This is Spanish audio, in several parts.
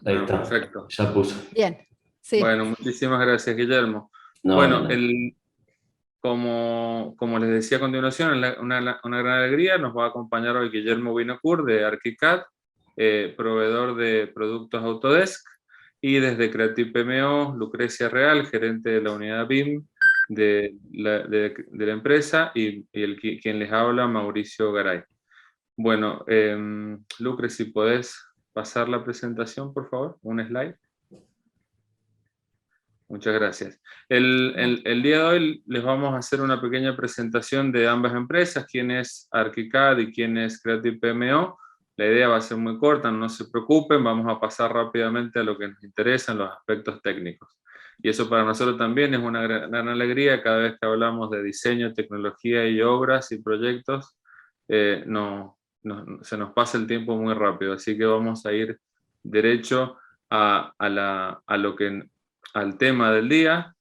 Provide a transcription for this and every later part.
Ahí Ah, está, perfecto. ya puso. Bien, sí. Bueno, muchísimas gracias, Guillermo. No, de Bueno, nada. como les decía a continuación, una gran alegría, nos va a acompañar hoy Guillermo Winocourt de Archicad, proveedor de productos Autodesk, y desde Creative PMO, Lucrecia Real, gerente de la unidad BIM de la empresa, y quien les habla, Mauricio Garay. Bueno, Lucre, si podés pasar la presentación, por favor, un slide. Muchas gracias. El día de hoy les vamos a hacer una pequeña presentación de ambas empresas, quién es Archicad y quién es Creative PMO. La idea va a ser muy corta, no se preocupen, vamos a pasar rápidamente a lo que nos interesa en los aspectos técnicos. Y eso para nosotros también es una gran alegría cada vez que hablamos de diseño, tecnología y obras y proyectos. Se nos pasa el tiempo muy rápido, así que vamos a ir derecho a lo que al tema del día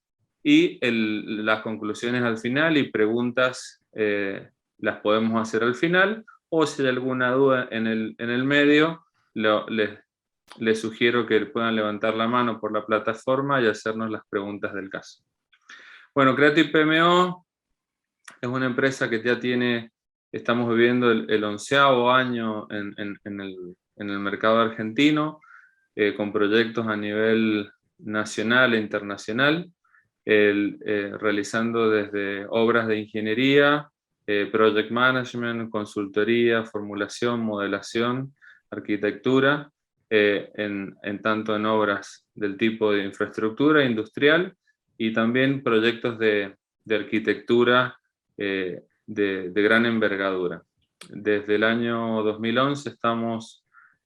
y las conclusiones al final y preguntas las podemos hacer al final, o si hay alguna duda en el medio, les sugiero que puedan levantar la mano por la plataforma y hacernos las preguntas del caso. Bueno, Creative PMO es una empresa que ya estamos viviendo el 11º año en el mercado argentino, con proyectos a nivel nacional e internacional, realizando desde obras de ingeniería, project management, consultoría, formulación, modelación, arquitectura, tanto en obras del tipo de infraestructura industrial y también proyectos de arquitectura de gran envergadura. Desde el año 2011 estamos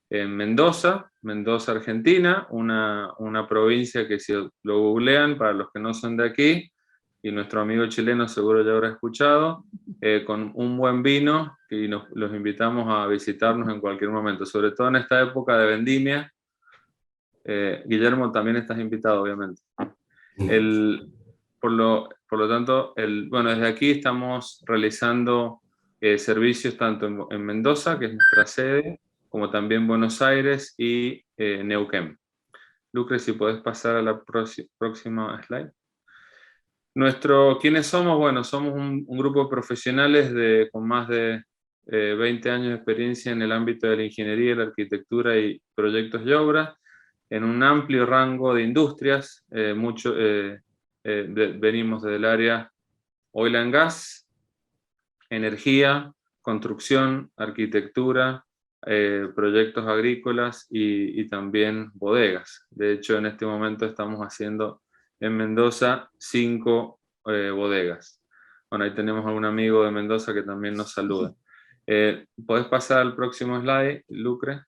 en Mendoza, Argentina, una provincia que si lo googlean, para los que no son de aquí, y nuestro amigo chileno seguro ya habrá escuchado, con un buen vino, y los invitamos a visitarnos en cualquier momento, sobre todo en esta época de vendimia. Guillermo, también estás invitado, obviamente. Por lo tanto, bueno, desde aquí estamos realizando servicios tanto en Mendoza, que es nuestra sede, como también Buenos Aires y Neuquén. Lucre, si podés pasar a la próxima slide. ¿Quiénes somos? Bueno, somos un grupo de profesionales con más de 20 años de experiencia en el ámbito de la ingeniería, la arquitectura y proyectos y obras, en un amplio rango de industrias. Venimos del área oil and gas, energía, construcción, arquitectura, proyectos agrícolas y también bodegas. De hecho, en este momento estamos haciendo en Mendoza 5 bodegas. Bueno, ahí tenemos a un amigo de Mendoza que también nos saluda. ¿Podés pasar al próximo slide, Lucre?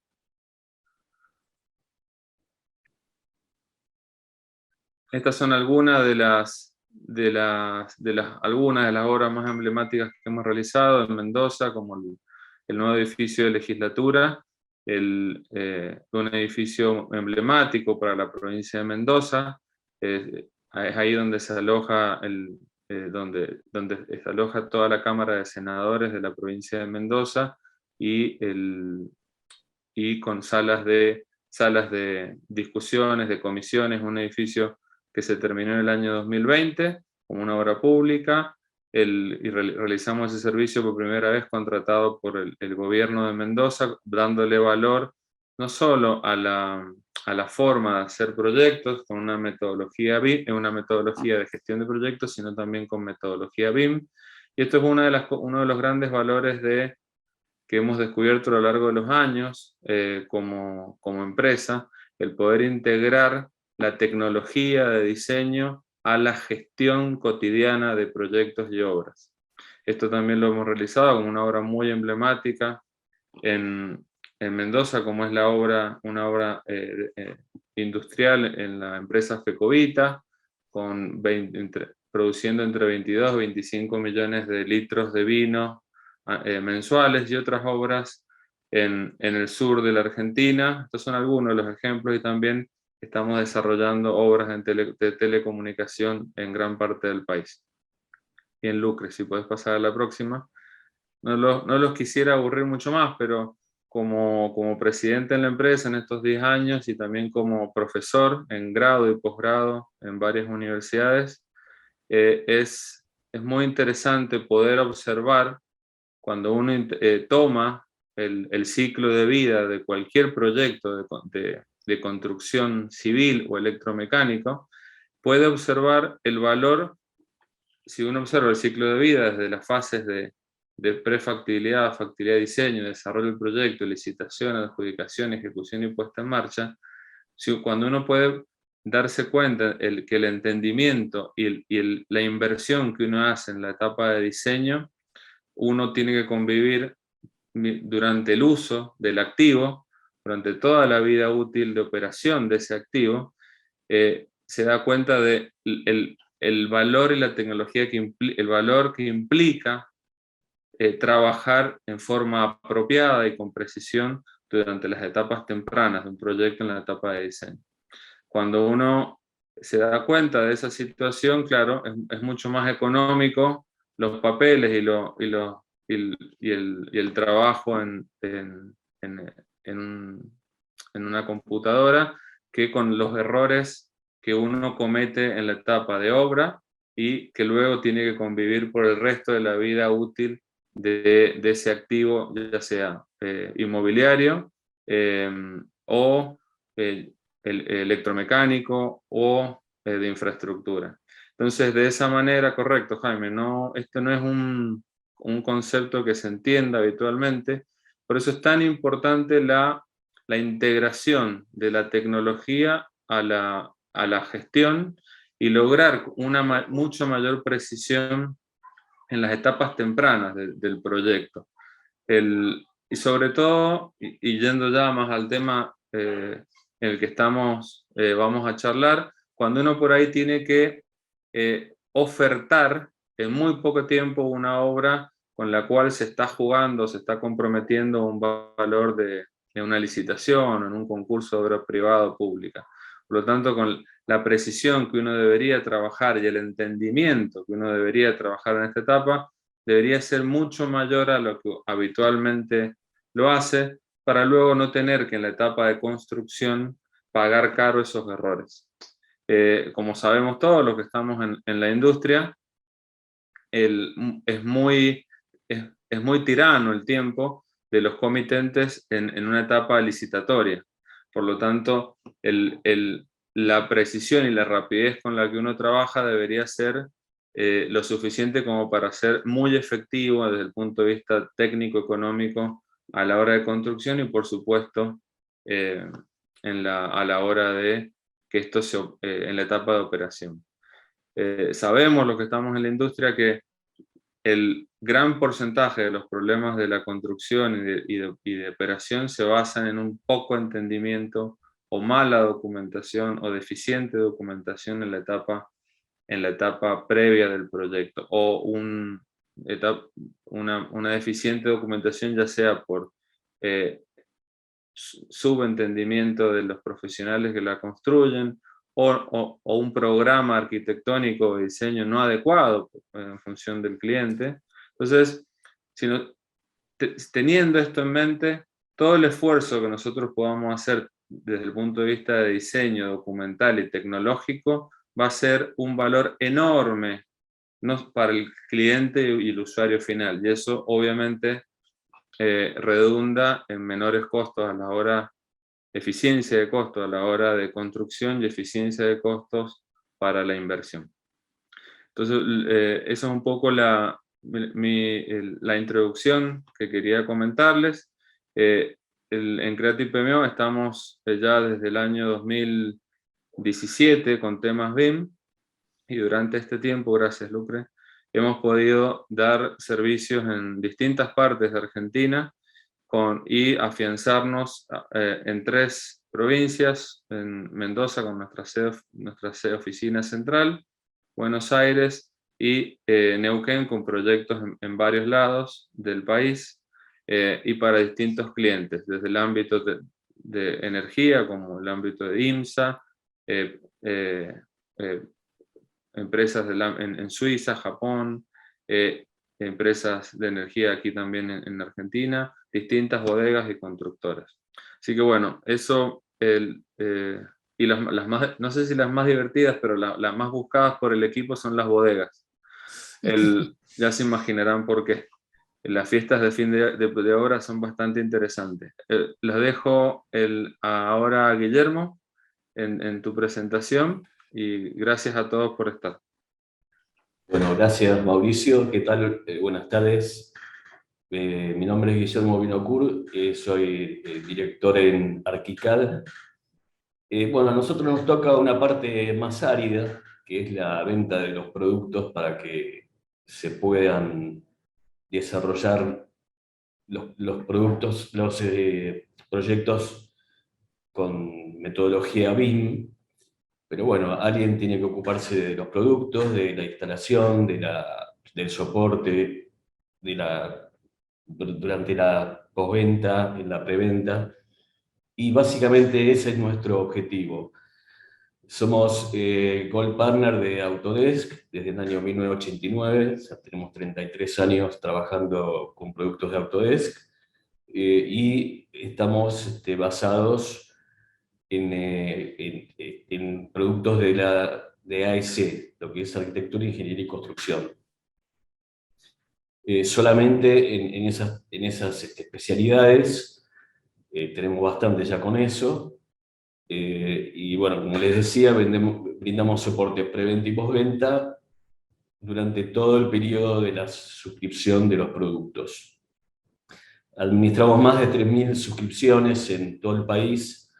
Estas son algunas algunas de las obras más emblemáticas que hemos realizado en Mendoza, como el nuevo edificio de legislatura, un edificio emblemático para la provincia de Mendoza. Es ahí donde se aloja donde se aloja toda la Cámara de Senadores de la provincia de Mendoza, y con salas de discusiones, de comisiones, un edificio que se terminó en el año 2020 como una obra pública, realizamos ese servicio por primera vez contratado por el gobierno de Mendoza, dándole valor no solo a la forma de hacer proyectos con una metodología BIM, una metodología de gestión de proyectos, sino también con metodología BIM. Y esto es uno de los grandes valores que hemos descubierto a lo largo de los años como empresa, el poder integrar la tecnología de diseño a la gestión cotidiana de proyectos y obras. Esto también lo hemos realizado con una obra muy emblemática en Mendoza, como es una obra industrial en la empresa Fecovita, produciendo entre 22 y 25 millones de litros de vino mensuales, y otras obras en el sur de la Argentina. Estos son algunos de los ejemplos, y también estamos desarrollando obras de telecomunicación en gran parte del país. Bien, Lucre, si puedes pasar a la próxima. No los quisiera aburrir mucho más, pero como presidente en la empresa en estos 10 años y también como profesor en grado y posgrado en varias universidades, es muy interesante poder observar cuando uno toma el ciclo de vida de cualquier proyecto de construcción civil o electromecánico, puede observar el valor. Si uno observa el ciclo de vida desde las fases de prefactibilidad, factibilidad, diseño, desarrollo del proyecto, licitación, adjudicación, ejecución y puesta en marcha, cuando uno puede darse cuenta que el entendimiento y la inversión que uno hace en la etapa de diseño, uno tiene que convivir durante el uso del activo, durante toda la vida útil de operación de ese activo, se da cuenta de el valor y la tecnología el valor que implica trabajar en forma apropiada y con precisión durante las etapas tempranas de un proyecto en la etapa de diseño. Cuando uno se da cuenta de esa situación, claro, es mucho más económico los papeles y el trabajo en una computadora que con los errores que uno comete en la etapa de obra y que luego tiene que convivir por el resto de la vida útil de ese activo, ya sea inmobiliario o electromecánico o de infraestructura. Entonces, de esa manera, correcto, Jaime, esto no es un concepto que se entienda habitualmente, por eso es tan importante la integración de la tecnología a la gestión y lograr una mucha mayor precisión en las etapas tempranas del proyecto. Y sobre todo, y yendo ya más al tema en el que vamos a charlar, cuando uno por ahí tiene que ofertar en muy poco tiempo una obra con la cual se está jugando, se está comprometiendo un valor de una licitación o en un concurso de obra privada o pública. Por lo tanto, con la precisión que uno debería trabajar y el entendimiento que uno debería trabajar en esta etapa, debería ser mucho mayor a lo que habitualmente lo hace, para luego no tener que en la etapa de construcción pagar caro esos errores. Como sabemos todos los que estamos en la industria, es muy tirano el tiempo de los comitentes en una etapa licitatoria. Por lo tanto, la precisión y la rapidez con la que uno trabaja debería ser lo suficiente como para ser muy efectivo desde el punto de vista técnico-económico a la hora de construcción y, por supuesto, a la hora de que esto en la etapa de operación. Sabemos los que estamos en la industria que el gran porcentaje de los problemas de la construcción y de operación se basan en un poco entendimiento o mala documentación o deficiente documentación en la etapa previa del proyecto, o una deficiente documentación ya sea por subentendimiento de los profesionales que la construyen, o un programa arquitectónico o diseño no adecuado en función del cliente. Entonces, teniendo esto en mente, todo el esfuerzo que nosotros podamos hacer desde el punto de vista de diseño documental y tecnológico va a ser un valor enorme, ¿no?, para el cliente y el usuario final, y eso obviamente redunda en menores costos a la hora, eficiencia de costos a la hora de construcción y eficiencia de costos para la inversión. Entonces, esa es un poco la introducción que quería comentarles. En Creative PMO estamos ya desde el año 2017 con temas BIM, y durante este tiempo, gracias Lucre, hemos podido dar servicios en distintas partes de Argentina y afianzarnos en 3 provincias: en Mendoza con nuestra sede oficina central, Buenos Aires y Neuquén, con proyectos en varios lados del país y para distintos clientes, desde el ámbito de energía, como el ámbito de IMSA, empresas en Suiza, Japón, empresas de energía aquí también en Argentina, distintas bodegas y constructoras. Así que bueno, eso, y las más, no sé si las más divertidas, pero las más buscadas por el equipo son las bodegas. Ya se imaginarán por qué. Las fiestas de fin de obra son bastante interesantes. Los dejo ahora a Guillermo en tu presentación, y gracias a todos por estar. Bueno, gracias Mauricio. ¿Qué tal? Buenas tardes. Mi nombre es Guillermo Binocur, soy director en Arquicad. Bueno, a nosotros nos toca una parte más árida, que es la venta de los productos para que se puedan desarrollar los productos, los proyectos con metodología BIM. Pero bueno, alguien tiene que ocuparse de los productos, de la instalación, del soporte, durante la postventa, en la preventa. Y básicamente ese es nuestro objetivo. Somos Gold Partner de Autodesk desde el año 1989, o sea, tenemos 33 años trabajando con productos de Autodesk, y estamos basados en productos de AEC, lo que es Arquitectura, Ingeniería y Construcción. Solamente en esas especialidades tenemos bastante ya con eso. Y bueno, como les decía, brindamos soporte preventa y postventa durante todo el periodo de la suscripción de los productos. Administramos más de 3.000 suscripciones en todo el país,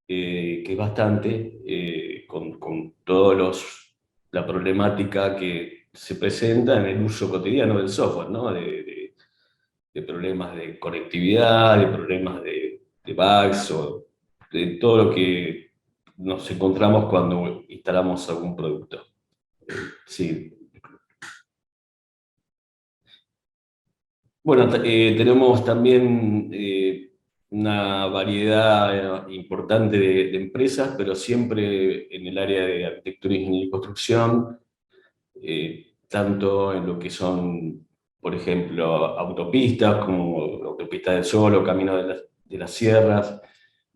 que es bastante, con todos la problemática que se presenta en el uso cotidiano del software, ¿no? De problemas de conectividad, de problemas de bugs, o de todo lo que nos encontramos cuando instalamos algún producto. Sí. Bueno, tenemos también una variedad importante de empresas, pero siempre en el área de arquitectura, ingeniería y construcción, tanto en lo que son, por ejemplo, autopistas, como autopistas del Sol o Camino de las Sierras,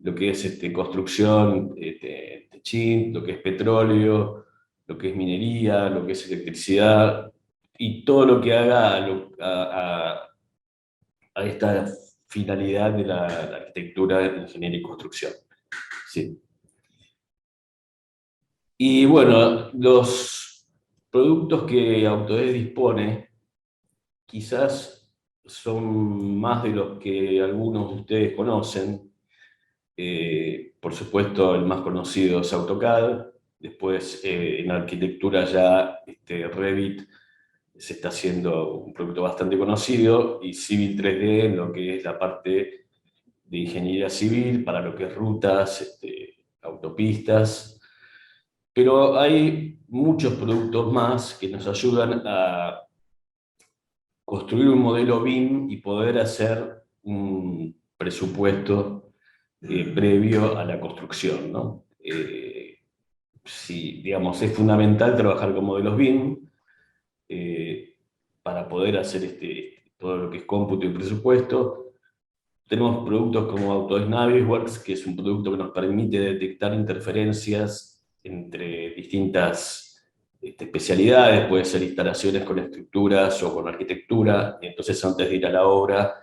lo que es construcción, techín, lo que es petróleo, lo que es minería, lo que es electricidad, y todo lo que haga a esta finalidad de la arquitectura, ingeniería y construcción. Sí. Y bueno, los productos que Autodesk dispone quizás son más de los que algunos de ustedes conocen. Por supuesto, el más conocido es AutoCAD. Después, en arquitectura ya Revit se está haciendo un producto bastante conocido, y Civil 3D en lo que es la parte de ingeniería civil, para lo que es rutas, autopistas. Pero hay muchos productos más que nos ayudan a construir un modelo BIM y poder hacer un presupuesto previo a la construcción, ¿no? Sí, digamos, es fundamental trabajar con modelos BIM para poder hacer todo lo que es cómputo y presupuesto. Tenemos productos como Autodesk Navisworks, que es un producto que nos permite detectar interferencias entre distintas especialidades, puede ser instalaciones con estructuras o con arquitectura. Entonces, antes de ir a la obra,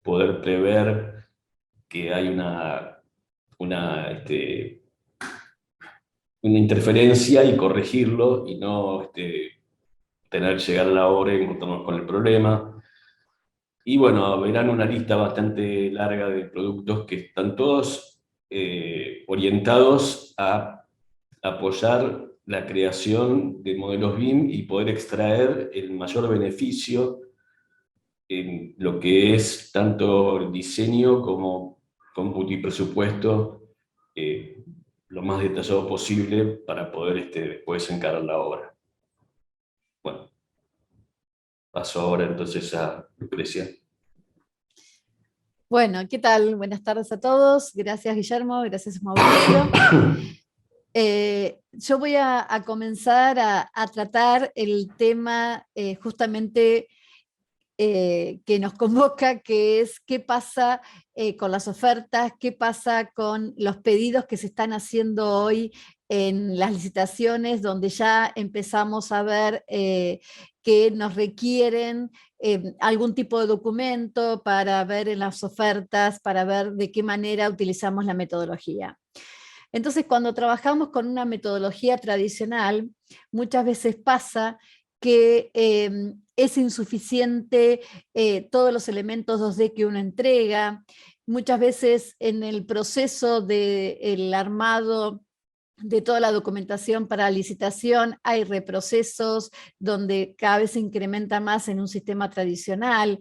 poder prever que hay una interferencia y corregirlo, y no tener que llegar a la obra y encontrarnos con el problema. Y bueno, verán una lista bastante larga de productos que están todos orientados a apoyar la creación de modelos BIM y poder extraer el mayor beneficio en lo que es tanto el diseño como cómputo y presupuesto, lo más detallado posible para poder después encarar la obra. Bueno, paso ahora entonces a Lucrecia. Bueno, ¿qué tal? Buenas tardes a todos. Gracias, Guillermo. Gracias, Mauricio. Yo voy a comenzar a tratar el tema justamente que nos convoca, que es qué pasa con las ofertas, qué pasa con los pedidos que se están haciendo hoy en las licitaciones, donde ya empezamos a ver que nos requieren algún tipo de documento para ver en las ofertas, para ver de qué manera utilizamos la metodología. Entonces, cuando trabajamos con una metodología tradicional, muchas veces pasa que es insuficiente todos los elementos 2D que uno entrega. Muchas veces en el proceso del armado de toda la documentación para licitación hay reprocesos donde cada vez se incrementa más en un sistema tradicional,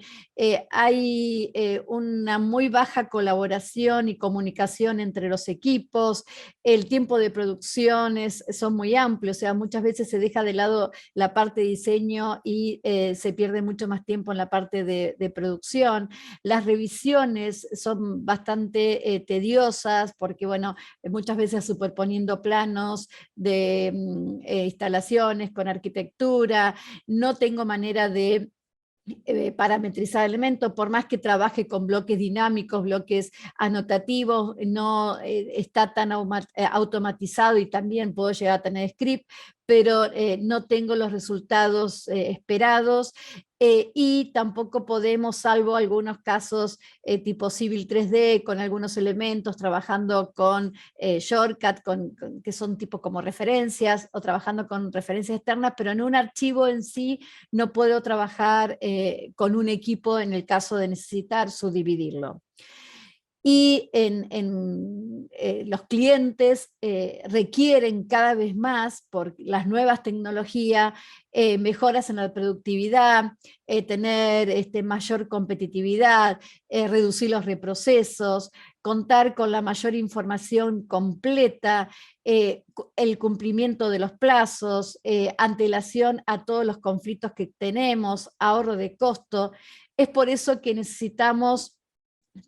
hay una muy baja colaboración y comunicación entre los equipos, el tiempo de producción son muy amplios, o sea, muchas veces se deja de lado la parte de diseño y se pierde mucho más tiempo en la parte de producción, las revisiones son bastante tediosas porque, bueno, muchas veces superponiendo planos de instalaciones con arquitectura, no tengo manera de parametrizar elementos, por más que trabaje con bloques dinámicos, bloques anotativos, no está tan automatizado y también puedo llegar a tener script, pero no tengo los resultados esperados y tampoco podemos, salvo algunos casos tipo Civil 3D, con algunos elementos, trabajando con shortcut, que son tipo como referencias, o trabajando con referencias externas, pero en un archivo en sí no puedo trabajar con un equipo en el caso de necesitar subdividirlo. Y los clientes requieren cada vez más, por las nuevas tecnologías, mejoras en la productividad, tener mayor competitividad, reducir los reprocesos, contar con la mayor información completa, el cumplimiento de los plazos, antelación a todos los conflictos que tenemos, ahorro de costo. Es por eso que necesitamos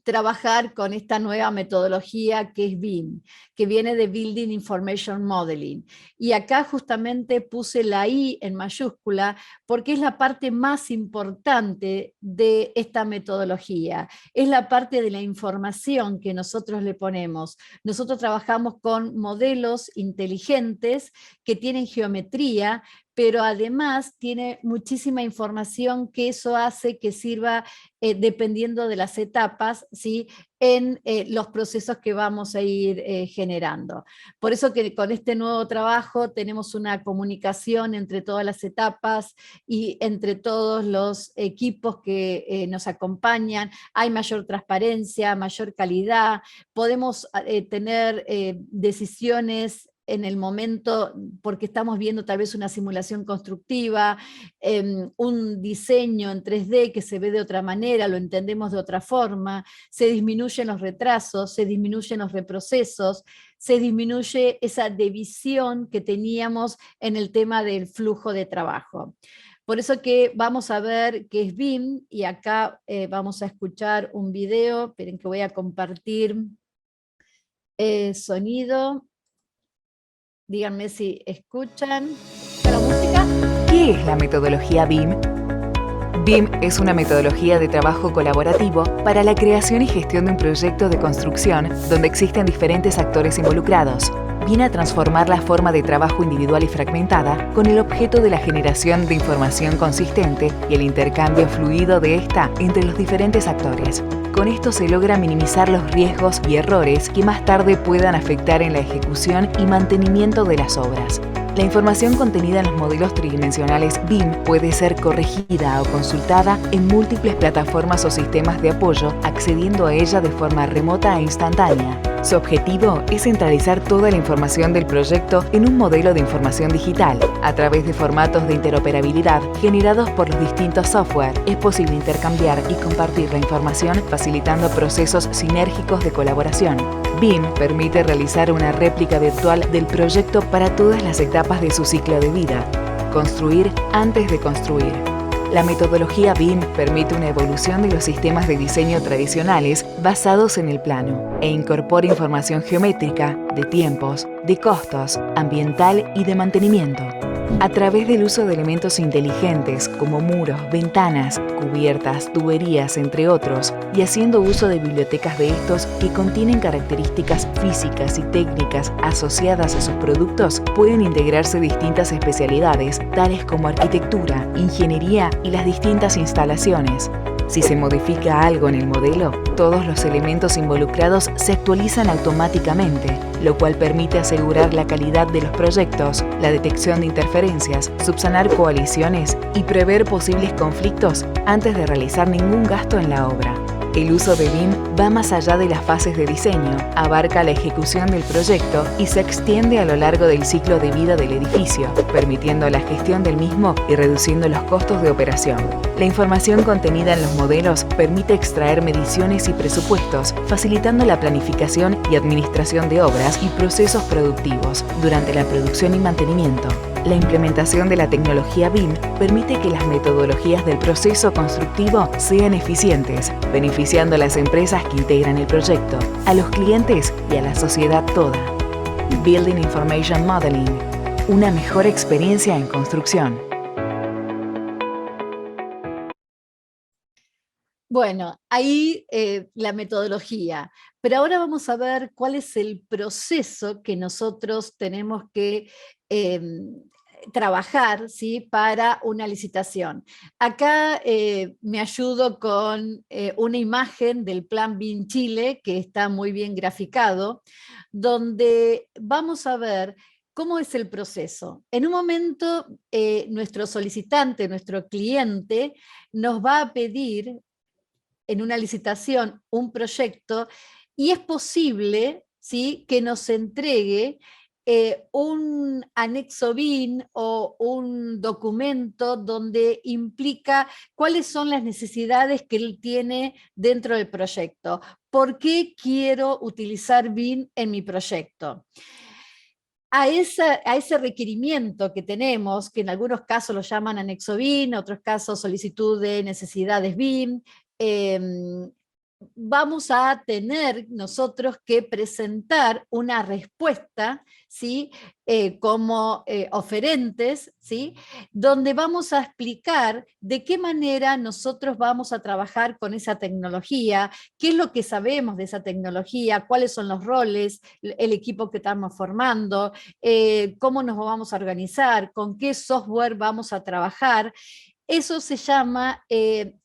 trabajar con esta nueva metodología que es BIM, que viene de Building Information Modeling. Y acá justamente puse la I en mayúscula porque es la parte más importante de esta metodología. Es la parte de la información que nosotros le ponemos. Nosotros trabajamos con modelos inteligentes que tienen geometría, pero además tiene muchísima información que eso hace que sirva dependiendo de las etapas, ¿sí?, en los procesos que vamos a ir generando. Por eso que con este nuevo trabajo tenemos una comunicación entre todas las etapas y entre todos los equipos que nos acompañan, hay mayor transparencia, mayor calidad, podemos tener decisiones en el momento, porque estamos viendo tal vez una simulación constructiva, un diseño en 3D que se ve de otra manera, lo entendemos de otra forma, se disminuyen los retrasos, se disminuyen los reprocesos, se disminuye esa división que teníamos en el tema del flujo de trabajo. Por eso que vamos a ver qué es BIM, y acá vamos a escuchar un video, esperen que voy a compartir sonido. Díganme si escuchan. ¿Está la música? ¿Qué es la metodología BIM? BIM es una metodología de trabajo colaborativo para la creación y gestión de un proyecto de construcción donde existen diferentes actores involucrados. Viene a transformar la forma de trabajo individual y fragmentada con el objeto de la generación de información consistente y el intercambio fluido de esta entre los diferentes actores. Con esto se logra minimizar los riesgos y errores que más tarde puedan afectar en la ejecución y mantenimiento de las obras. La información contenida en los modelos tridimensionales BIM puede ser corregida o consultada en múltiples plataformas o sistemas de apoyo, accediendo a ella de forma remota e instantánea. Su objetivo es centralizar toda la información del proyecto en un modelo de información digital. A través de formatos de interoperabilidad generados por los distintos software, es posible intercambiar y compartir la información, facilitando procesos sinérgicos de colaboración. BIM permite realizar una réplica virtual del proyecto para todas las etapas de su ciclo de vida. Construir antes de construir. La metodología BIM permite una evolución de los sistemas de diseño tradicionales basados en el plano e incorpora información geométrica, de tiempos, de costos, ambiental y de mantenimiento. A través del uso de elementos inteligentes como muros, ventanas, cubiertas, tuberías, entre otros, y haciendo uso de bibliotecas de estos que contienen características físicas y técnicas asociadas a sus productos, pueden integrarse distintas especialidades, tales como arquitectura, ingeniería y las distintas instalaciones. Si se modifica algo en el modelo, todos los elementos involucrados se actualizan automáticamente, lo cual permite asegurar la calidad de los proyectos, la detección de interferencias, subsanar coaliciones y prever posibles conflictos antes de realizar ningún gasto en la obra. El uso de BIM va más allá de las fases de diseño, abarca la ejecución del proyecto y se extiende a lo largo del ciclo de vida del edificio, permitiendo la gestión del mismo y reduciendo los costos de operación. La información contenida en los modelos permite extraer mediciones y presupuestos, facilitando la planificación y administración de obras y procesos productivos durante la producción y mantenimiento. La implementación de la tecnología BIM permite que las metodologías del proceso constructivo sean eficientes, beneficiando a las empresas que integran el proyecto, a los clientes y a la sociedad toda. Building Information Modeling, una mejor experiencia en construcción. Bueno, ahí la metodología, pero ahora vamos a ver cuál es el proceso que nosotros tenemos que trabajar, ¿sí?, para una licitación. Acá me ayudo con una imagen del Plan BIM Chile, que está muy bien graficado, donde vamos a ver cómo es el proceso. En un momento, nuestro solicitante, nuestro cliente, nos va a pedir en una licitación un proyecto y es posible, ¿sí?, que nos entregue un anexo BIM o un documento donde implica cuáles son las necesidades que él tiene dentro del proyecto. ¿Por qué quiero utilizar BIM en mi proyecto? A ese requerimiento que tenemos, que en algunos casos lo llaman anexo BIM, en otros casos solicitud de necesidades BIM, vamos a tener nosotros que presentar una respuesta, ¿sí?, como oferentes, ¿sí?, donde vamos a explicar de qué manera nosotros vamos a trabajar con esa tecnología, qué es lo que sabemos de esa tecnología, cuáles son los roles, el equipo que estamos formando, cómo nos vamos a organizar, con qué software vamos a trabajar. Eso se llama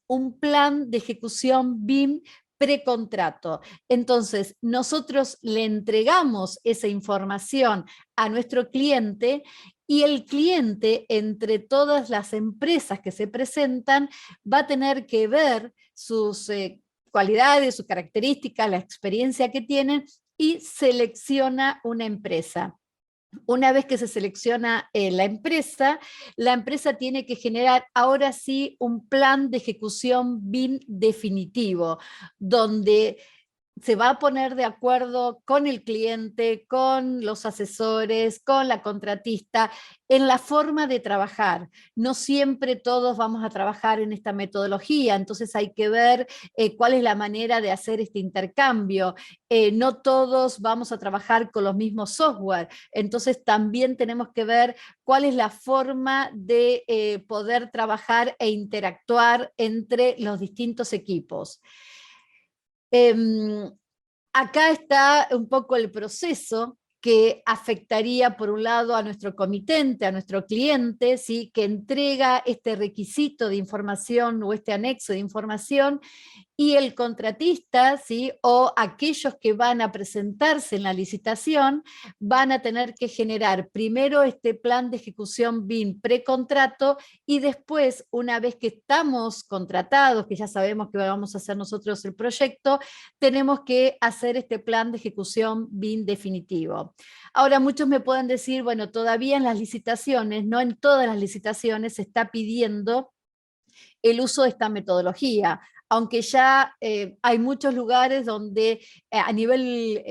un plan de ejecución BIM precontrato. Entonces, nosotros le entregamos esa información a nuestro cliente y el cliente, entre todas las empresas que se presentan, va a tener que ver sus cualidades, sus características, la experiencia que tienen y selecciona una empresa. Una vez que se selecciona la empresa tiene que generar ahora sí un plan de ejecución BIM definitivo, donde se va a poner de acuerdo con el cliente, con los asesores, con la contratista, en la forma de trabajar. No siempre todos vamos a trabajar en esta metodología, entonces hay que ver cuál es la manera de hacer este intercambio. No todos vamos a trabajar con los mismos software, entonces también tenemos que ver cuál es la forma de poder trabajar e interactuar entre los distintos equipos. Acá está un poco el proceso que afectaría por un lado a nuestro comitente, a nuestro cliente, ¿sí?, que entrega este requisito de información o este anexo de información, y el contratista, ¿sí?, o aquellos que van a presentarse en la licitación van a tener que generar primero este plan de ejecución BIM precontrato y después, una vez que estamos contratados, que ya sabemos que vamos a hacer nosotros el proyecto, tenemos que hacer este plan de ejecución BIM definitivo. Ahora, muchos me pueden decir, bueno, todavía en las licitaciones, no en todas las licitaciones se está pidiendo el uso de esta metodología, aunque ya hay muchos lugares donde a nivel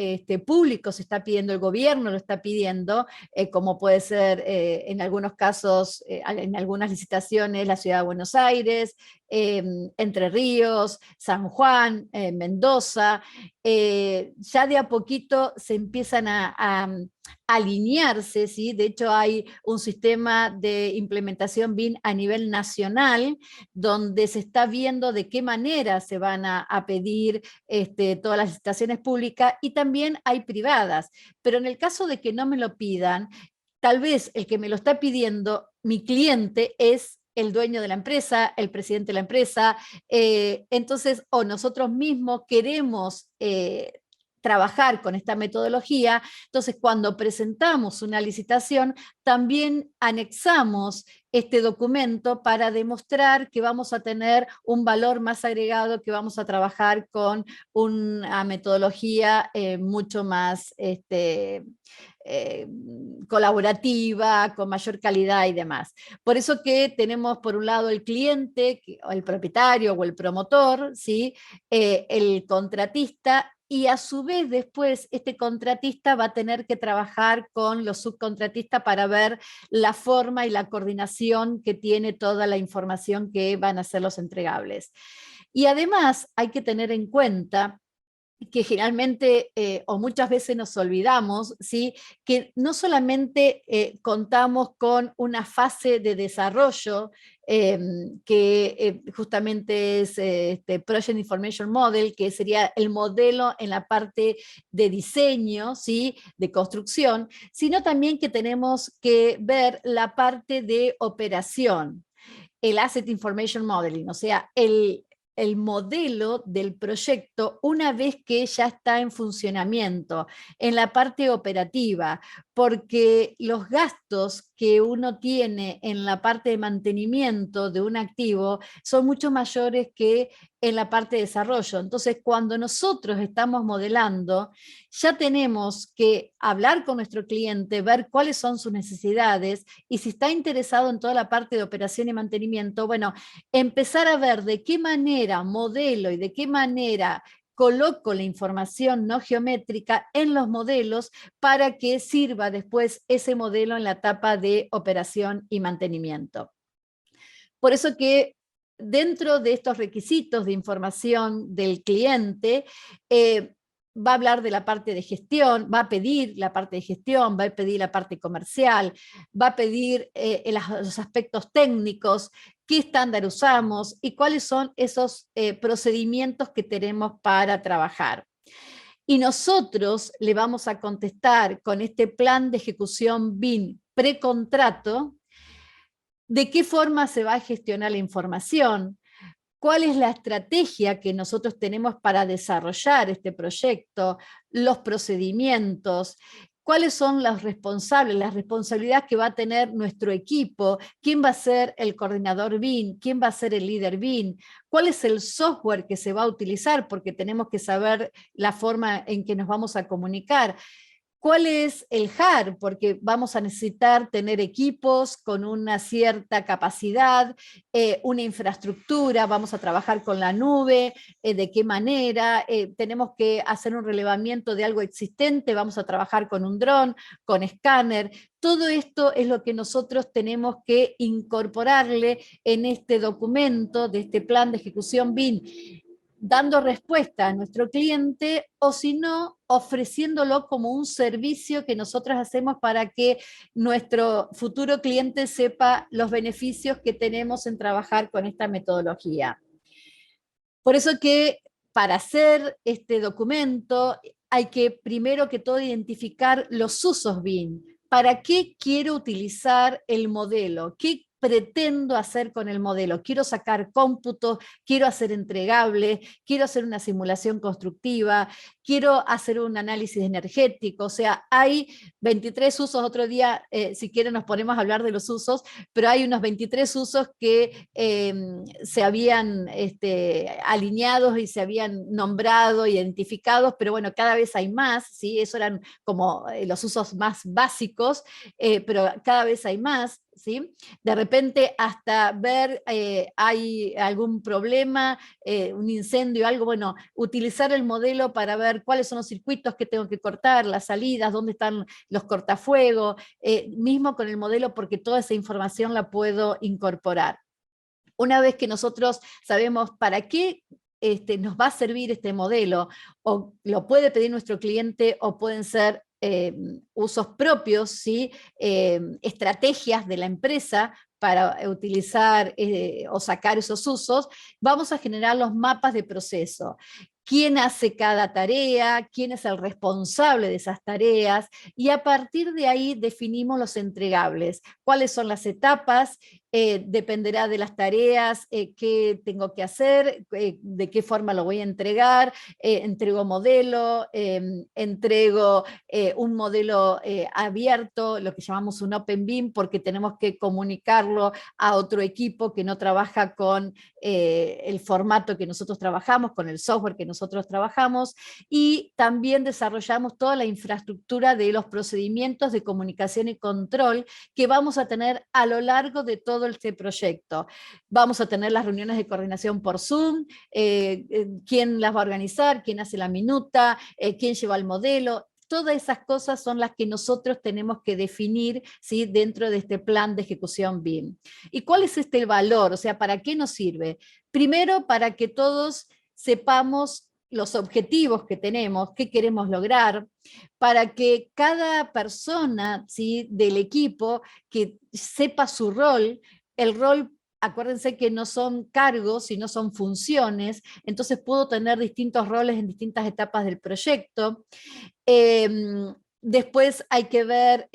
público se está pidiendo, el gobierno lo está pidiendo, como puede ser en algunos casos, en algunas licitaciones, la Ciudad de Buenos Aires, Entre Ríos, San Juan, Mendoza, ya de a poquito se empiezan a alinearse, ¿sí? De hecho hay un sistema de implementación BIM a nivel nacional, donde se está viendo de qué manera se van a pedir todas las licitaciones públicas, y también hay privadas, pero en el caso de que no me lo pidan, tal vez el que me lo está pidiendo, mi cliente, es el dueño de la empresa, el presidente de la empresa, entonces, o nosotros mismos queremos trabajar con esta metodología, entonces cuando presentamos una licitación, también anexamos este documento para demostrar que vamos a tener un valor más agregado, que vamos a trabajar con una metodología mucho más colaborativa, con mayor calidad y demás. Por eso que tenemos por un lado el cliente, o el propietario o el promotor, ¿sí? El contratista, y a su vez después este contratista va a tener que trabajar con los subcontratistas para ver la forma y la coordinación que tiene toda la información que van a ser los entregables. Y además hay que tener en cuenta que generalmente o muchas veces nos olvidamos, ¿sí? Que no solamente contamos con una fase de desarrollo que justamente es Project Information Model, que sería el modelo en la parte de diseño, ¿sí? De construcción, sino también que tenemos que ver la parte de operación, el Asset Information Modeling, o sea, el modelo del proyecto una vez que ya está en funcionamiento, en la parte operativa, porque los gastos que uno tiene en la parte de mantenimiento de un activo son mucho mayores que en la parte de desarrollo. Entonces, cuando nosotros estamos modelando, ya tenemos que hablar con nuestro cliente, ver cuáles son sus necesidades, y si está interesado en toda la parte de operación y mantenimiento, bueno, empezar a ver de qué manera modelo y de qué manera coloco la información no geométrica en los modelos para que sirva después ese modelo en la etapa de operación y mantenimiento. Por eso que dentro de estos requisitos de información del cliente, va a hablar de la parte de gestión, va a pedir la parte de gestión, va a pedir la parte comercial, va a pedir los aspectos técnicos, qué estándar usamos y cuáles son esos procedimientos que tenemos para trabajar. Y nosotros le vamos a contestar con este plan de ejecución BIM precontrato de qué forma se va a gestionar la información, cuál es la estrategia que nosotros tenemos para desarrollar este proyecto, los procedimientos, cuáles son los responsables, las responsabilidades que va a tener nuestro equipo, quién va a ser el coordinador BIM, quién va a ser el líder BIM, cuál es el software que se va a utilizar, porque tenemos que saber la forma en que nos vamos a comunicar. ¿Cuál es el HAR? Porque vamos a necesitar tener equipos con una cierta capacidad, una infraestructura, vamos a trabajar con la nube, de qué manera, tenemos que hacer un relevamiento de algo existente, vamos a trabajar con un dron, con escáner. Todo esto es lo que nosotros tenemos que incorporarle en este documento de este plan de ejecución BIM, dando respuesta a nuestro cliente, o si no, ofreciéndolo como un servicio que nosotros hacemos para que nuestro futuro cliente sepa los beneficios que tenemos en trabajar con esta metodología. Por eso que para hacer este documento hay que primero que todo identificar los usos BIM. ¿Para qué quiero utilizar el modelo? ¿Qué pretendo hacer con el modelo? Quiero sacar cómputos, quiero hacer entregable, quiero hacer una simulación constructiva, quiero hacer un análisis energético. O sea, hay 23 usos. Otro día, si quieren, nos ponemos a hablar de los usos, pero hay unos 23 usos que se habían alineados y se habían nombrado, identificados, pero bueno, cada vez hay más, ¿sí? Eso eran como los usos más básicos, pero cada vez hay más. ¿Sí? De repente hasta ver hay algún problema, un incendio, algo, bueno, utilizar el modelo para ver cuáles son los circuitos que tengo que cortar, las salidas, dónde están los cortafuegos, mismo con el modelo, porque toda esa información la puedo incorporar. Una vez que nosotros sabemos para qué nos va a servir este modelo, o lo puede pedir nuestro cliente, o pueden ser usos propios, ¿sí? Estrategias de la empresa para utilizar o sacar esos usos, vamos a generar los mapas de proceso. ¿Quién hace cada tarea? ¿Quién es el responsable de esas tareas? Y a partir de ahí definimos los entregables. ¿Cuáles son las etapas? Dependerá de las tareas, qué tengo que hacer, de qué forma lo voy a entregar, entrego modelo, entrego un modelo abierto, lo que llamamos un Open BIM, porque tenemos que comunicarlo a otro equipo que no trabaja con el formato que nosotros trabajamos, con el software que nosotros trabajamos, y también desarrollamos toda la infraestructura de los procedimientos de comunicación y control que vamos a tener a lo largo de todo este proyecto. Vamos a tener las reuniones de coordinación por Zoom, quién las va a organizar, quién hace la minuta, quién lleva el modelo. Todas esas cosas son las que nosotros tenemos que definir, ¿sí? Dentro de este plan de ejecución BIM. ¿Y cuál es el valor? O sea, ¿para qué nos sirve? Primero, para que todos sepamos los objetivos que tenemos, qué queremos lograr, para que cada persona, ¿sí? Del equipo que sepa su rol. El rol, acuérdense que no son cargos, sino son funciones, entonces puedo tener distintos roles en distintas etapas del proyecto. Después hay que ver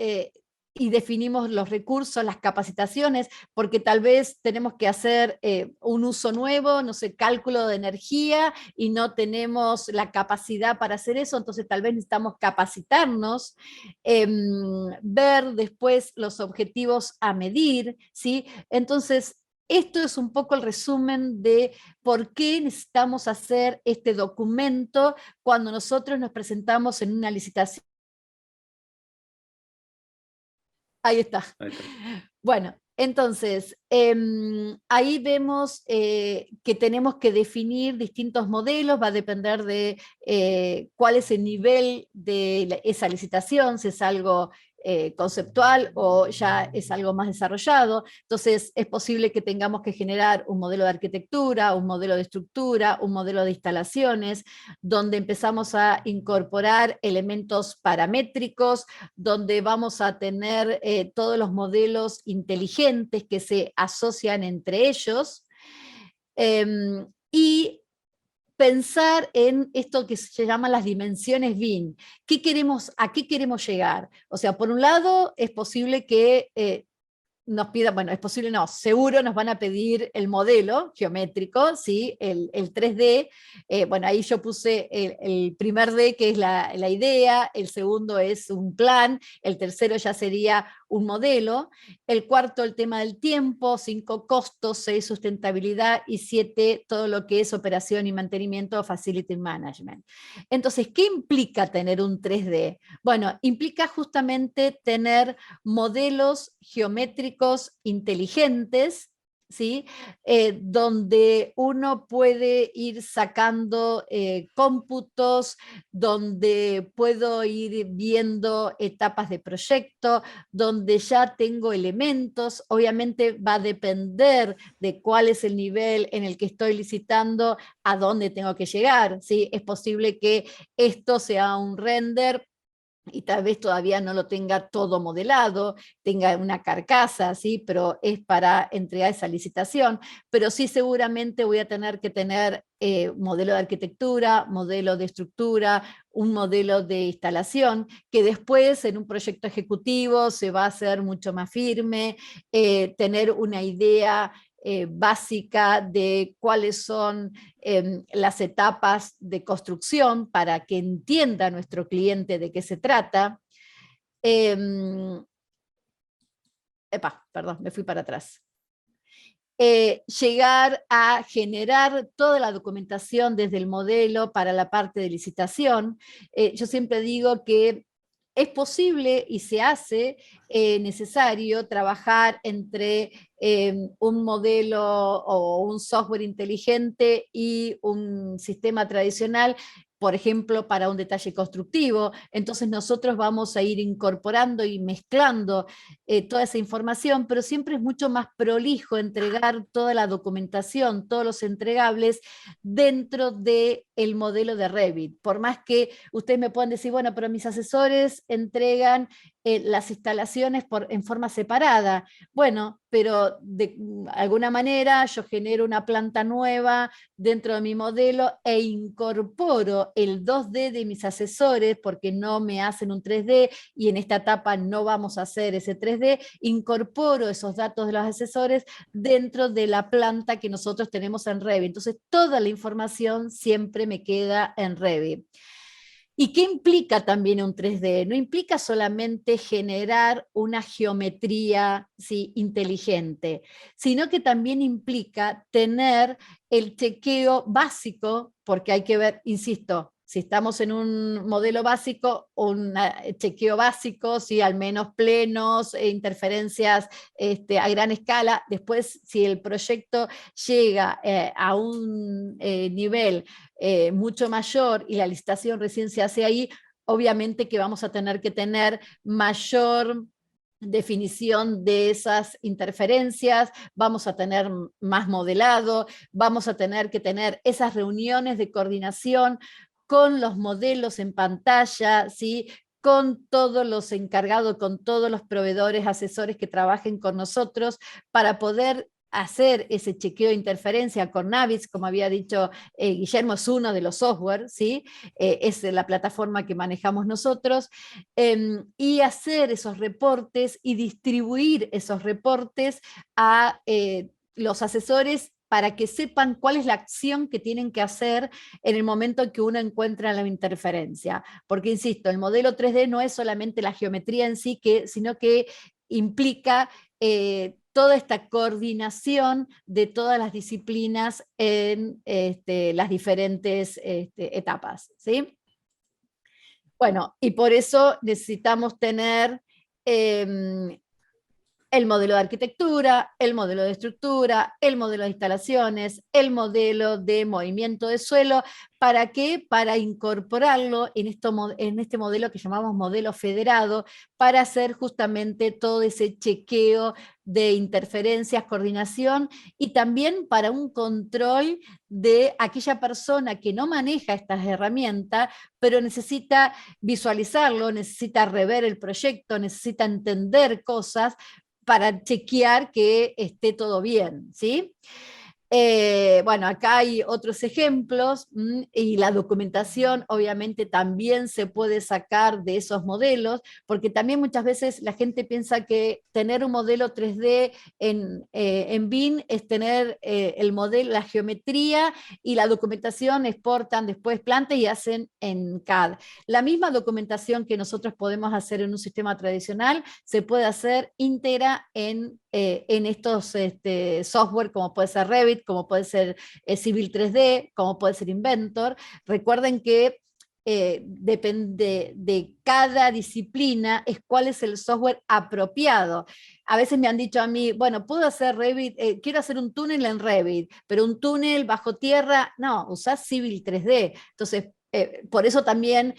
y definimos los recursos, las capacitaciones, porque tal vez tenemos que hacer un uso nuevo, no sé, cálculo de energía, y no tenemos la capacidad para hacer eso, entonces tal vez necesitamos capacitarnos, ver después los objetivos a medir, ¿sí? Entonces, esto es un poco el resumen de por qué necesitamos hacer este documento cuando nosotros nos presentamos en una licitación. Ahí está. Ahí está. Bueno, entonces, ahí vemos que tenemos que definir distintos modelos, va a depender de cuál es el nivel de esa licitación, si es algo conceptual o ya es algo más desarrollado. Entonces es posible que tengamos que generar un modelo de arquitectura, un modelo de estructura, un modelo de instalaciones, donde empezamos a incorporar elementos paramétricos, donde vamos a tener todos los modelos inteligentes que se asocian entre ellos, y pensar en esto que se llama las dimensiones BIM. ¿A qué queremos llegar? O sea, por un lado, es posible que nos pidan, bueno, es posible, no, seguro nos van a pedir el modelo geométrico, ¿sí? El 3D. Bueno, ahí yo puse el primer D, que es la idea, el segundo es un plan, el tercero ya sería un modelo, el cuarto el tema del tiempo, 5 costos, 6 sustentabilidad y 7 todo lo que es operación y mantenimiento, facility management. Entonces, ¿qué implica tener un 3D? Bueno, implica justamente tener modelos geométricos inteligentes, ¿sí? Donde uno puede ir sacando cómputos, donde puedo ir viendo etapas de proyecto, donde ya tengo elementos. Obviamente va a depender de cuál es el nivel en el que estoy licitando, a dónde tengo que llegar, ¿sí? Es posible que esto sea un render y tal vez todavía no lo tenga todo modelado, tenga una carcasa, ¿sí? Pero es para entregar esa licitación, pero sí seguramente voy a tener que tener modelo de arquitectura, modelo de estructura, un modelo de instalación, que después en un proyecto ejecutivo se va a hacer mucho más firme, tener una idea básica de cuáles son las etapas de construcción para que entienda nuestro cliente de qué se trata. Perdón, me fui para atrás. Llegar a generar toda la documentación desde el modelo para la parte de licitación. Yo siempre digo que es posible y se hace necesario trabajar entre un modelo o un software inteligente y un sistema tradicional por ejemplo, para un detalle constructivo. Entonces nosotros vamos a ir incorporando y mezclando toda esa información, pero siempre es mucho más prolijo entregar toda la documentación, todos los entregables dentro del modelo de Revit. Por más que ustedes me puedan decir, bueno, pero mis asesores entregan las instalaciones en forma separada. Bueno, pero de alguna manera yo genero una planta nueva dentro de mi modelo e incorporo el 2D de mis asesores porque no me hacen un 3D y en esta etapa no vamos a hacer ese 3D, incorporo esos datos de los asesores dentro de la planta que nosotros tenemos en Revit. Entonces toda la información siempre me queda en Revit. ¿Y qué implica también un 3D? No implica solamente generar una geometría, ¿sí?, inteligente, sino que también implica tener el chequeo básico, porque hay que ver, insisto, si estamos en un modelo básico, un chequeo básico, ¿sí?, al menos plenos, interferencias a gran escala. Después, si el proyecto llega a un nivel mucho mayor y la licitación recién se hace ahí, obviamente que vamos a tener que tener mayor definición de esas interferencias, vamos a tener más modelado, vamos a tener que tener esas reuniones de coordinación con los modelos en pantalla, ¿sí?, con todos los encargados, con todos los proveedores, asesores que trabajen con nosotros para poder hacer ese chequeo de interferencia con Navis, como había dicho Guillermo, es uno de los software, ¿sí? Es la plataforma que manejamos nosotros, y hacer esos reportes y distribuir esos reportes a los asesores para que sepan cuál es la acción que tienen que hacer en el momento en que uno encuentra la interferencia. Porque, insisto, el modelo 3D no es solamente la geometría en sí, sino que implica toda esta coordinación de todas las disciplinas en las diferentes etapas, ¿sí? Bueno, y por eso necesitamos tener el modelo de arquitectura, el modelo de estructura, el modelo de instalaciones, el modelo de movimiento de suelo. ¿Para qué? Para incorporarlo en este modelo que llamamos modelo federado, para hacer justamente todo ese chequeo de interferencias, coordinación, y también para un control de aquella persona que no maneja estas herramientas, pero necesita visualizarlo, necesita rever el proyecto, necesita entender cosas, para chequear que esté todo bien, ¿sí? Bueno, acá hay otros ejemplos, y la documentación obviamente también se puede sacar de esos modelos, porque también muchas veces la gente piensa que tener un modelo 3D en BIM es tener el modelo, la geometría y la documentación, exportan después plantas y hacen en CAD. La misma documentación que nosotros podemos hacer en un sistema tradicional se puede hacer íntegra en estos software, como puede ser Revit, como puede ser Civil 3D, como puede ser Inventor. Recuerden que depende de cada disciplina es cuál es el software apropiado. A veces me han dicho a mí, bueno, puedo hacer Revit, quiero hacer un túnel en Revit, pero un túnel bajo tierra, no, usás Civil 3D. Entonces, por eso también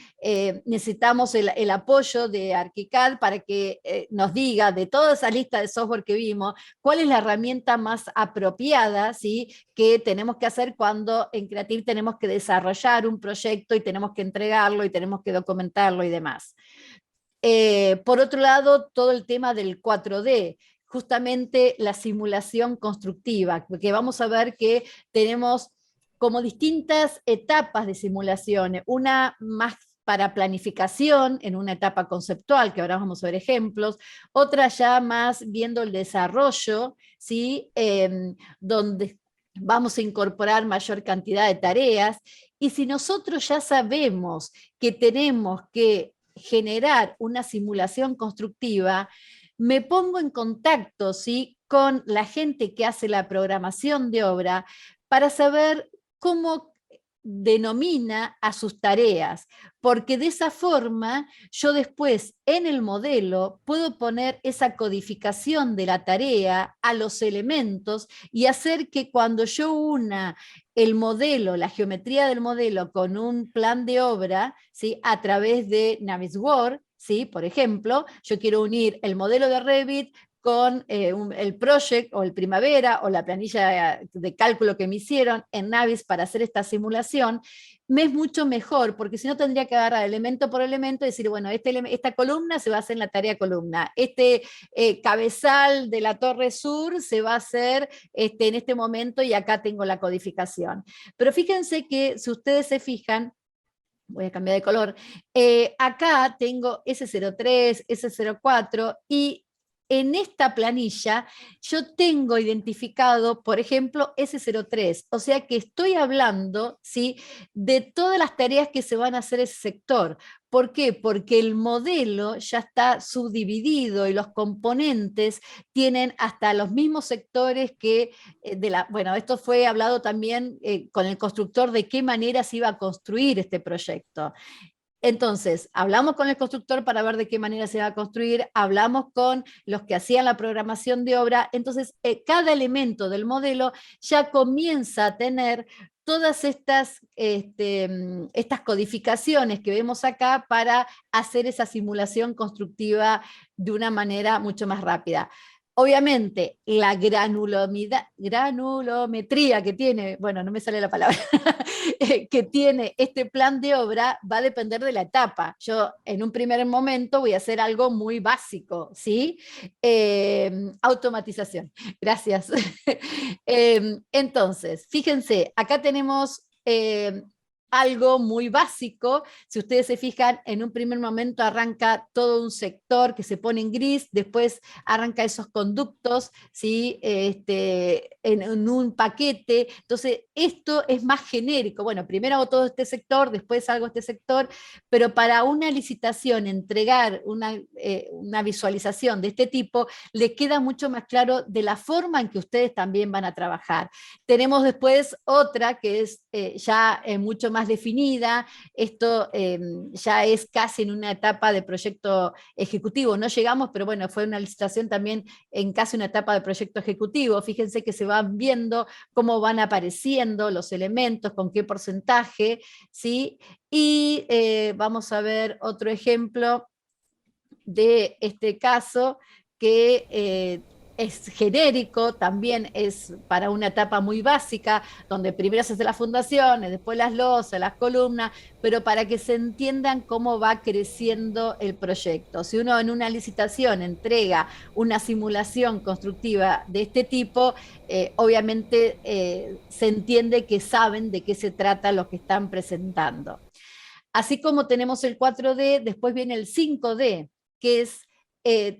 necesitamos el apoyo de ArchiCAD para que nos diga de toda esa lista de software que vimos, cuál es la herramienta más apropiada, ¿sí?, que tenemos que hacer cuando en Creative tenemos que desarrollar un proyecto y tenemos que entregarlo y tenemos que documentarlo y demás. Por otro lado, todo el tema del 4D, justamente la simulación constructiva, porque vamos a ver que tenemos como distintas etapas de simulaciones, una más para planificación en una etapa conceptual, que ahora vamos a ver ejemplos, otra ya más viendo el desarrollo, ¿sí?, donde vamos a incorporar mayor cantidad de tareas, y si nosotros ya sabemos que tenemos que generar una simulación constructiva, me pongo en contacto, ¿sí?, con la gente que hace la programación de obra para saber cómo denomina a sus tareas, porque de esa forma yo después en el modelo puedo poner esa codificación de la tarea a los elementos y hacer que cuando yo una el modelo, la geometría del modelo con un plan de obra, ¿sí? A través de Navisworks, ¿sí? Por ejemplo, yo quiero unir el modelo de Revit con el project o el Primavera o la planilla de cálculo que me hicieron en Navis para hacer esta simulación, me es mucho mejor, porque si no tendría que agarrar elemento por elemento y decir, bueno, esta columna se va a hacer en la tarea columna, este cabezal de la torre sur se va a hacer en este momento y acá tengo la codificación. Pero fíjense que si ustedes se fijan, voy a cambiar de color, acá tengo S03, S04 y en esta planilla yo tengo identificado, por ejemplo, S03, o sea que estoy hablando, ¿sí?, de todas las tareas que se van a hacer en ese sector. ¿Por qué? Porque el modelo ya está subdividido y los componentes tienen hasta los mismos sectores que, bueno, esto fue hablado también con el constructor de qué manera se iba a construir este proyecto. Entonces, hablamos con el constructor para ver de qué manera se va a construir, hablamos con los que hacían la programación de obra, entonces cada elemento del modelo ya comienza a tener todas estas codificaciones que vemos acá para hacer esa simulación constructiva de una manera mucho más rápida. Obviamente, la granulometría que tiene, bueno, no me sale la palabra, que tiene este plan de obra va a depender de la etapa. Yo en un primer momento voy a hacer algo muy básico, ¿sí? Automatización, gracias. Entonces, fíjense, acá tenemos algo muy básico. Si ustedes se fijan, en un primer momento arranca todo un sector que se pone en gris, después arranca esos conductos, ¿sí? En un paquete. Entonces, esto es más genérico. Bueno, primero hago todo este sector, después hago este sector, pero para una licitación, entregar una visualización de este tipo, le queda mucho más claro de la forma en que ustedes también van a trabajar. Tenemos después otra que es ya mucho más definida, esto ya es casi en una etapa de proyecto ejecutivo, no llegamos, pero bueno, fue una licitación también en casi una etapa de proyecto ejecutivo. Fíjense que se van viendo cómo van apareciendo los elementos, con qué porcentaje, ¿sí? Y vamos a ver otro ejemplo de este caso que es genérico, también es para una etapa muy básica, donde primero se hace las fundaciones, después las losas, las columnas, pero para que se entiendan cómo va creciendo el proyecto. Si uno en una licitación entrega una simulación constructiva de este tipo, obviamente se entiende que saben de qué se trata lo que están presentando. Así como tenemos el 4D, después viene el 5D, que es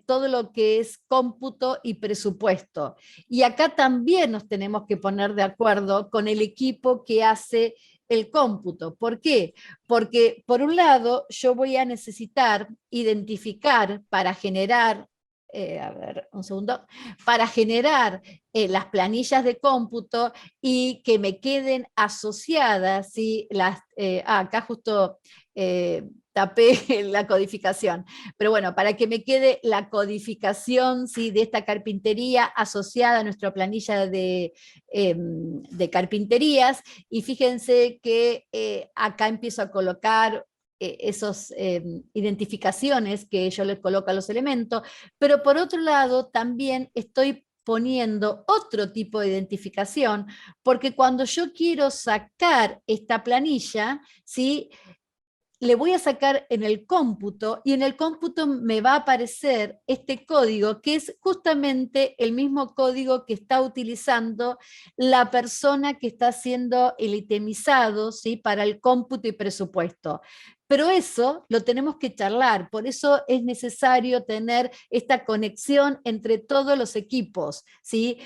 todo lo que es cómputo y presupuesto. Y acá también nos tenemos que poner de acuerdo con el equipo que hace el cómputo. ¿Por qué? Porque por un lado yo voy a necesitar identificar para generar, a ver, un segundo, para generar las planillas de cómputo y que me queden asociadas, ¿sí? Acá justo tapé la codificación, pero bueno, para que me quede la codificación, ¿sí?, de esta carpintería asociada a nuestra planilla de carpinterías, y fíjense que acá empiezo a colocar esas identificaciones que yo les coloco a los elementos, pero por otro lado también estoy poniendo otro tipo de identificación, porque cuando yo quiero sacar esta planilla, ¿sí?, le voy a sacar en el cómputo y en el cómputo me va a aparecer este código que es justamente el mismo código que está utilizando la persona que está haciendo el itemizado, ¿sí?, para el cómputo y presupuesto. Pero eso lo tenemos que charlar, por eso es necesario tener esta conexión entre todos los equipos, ¿sí?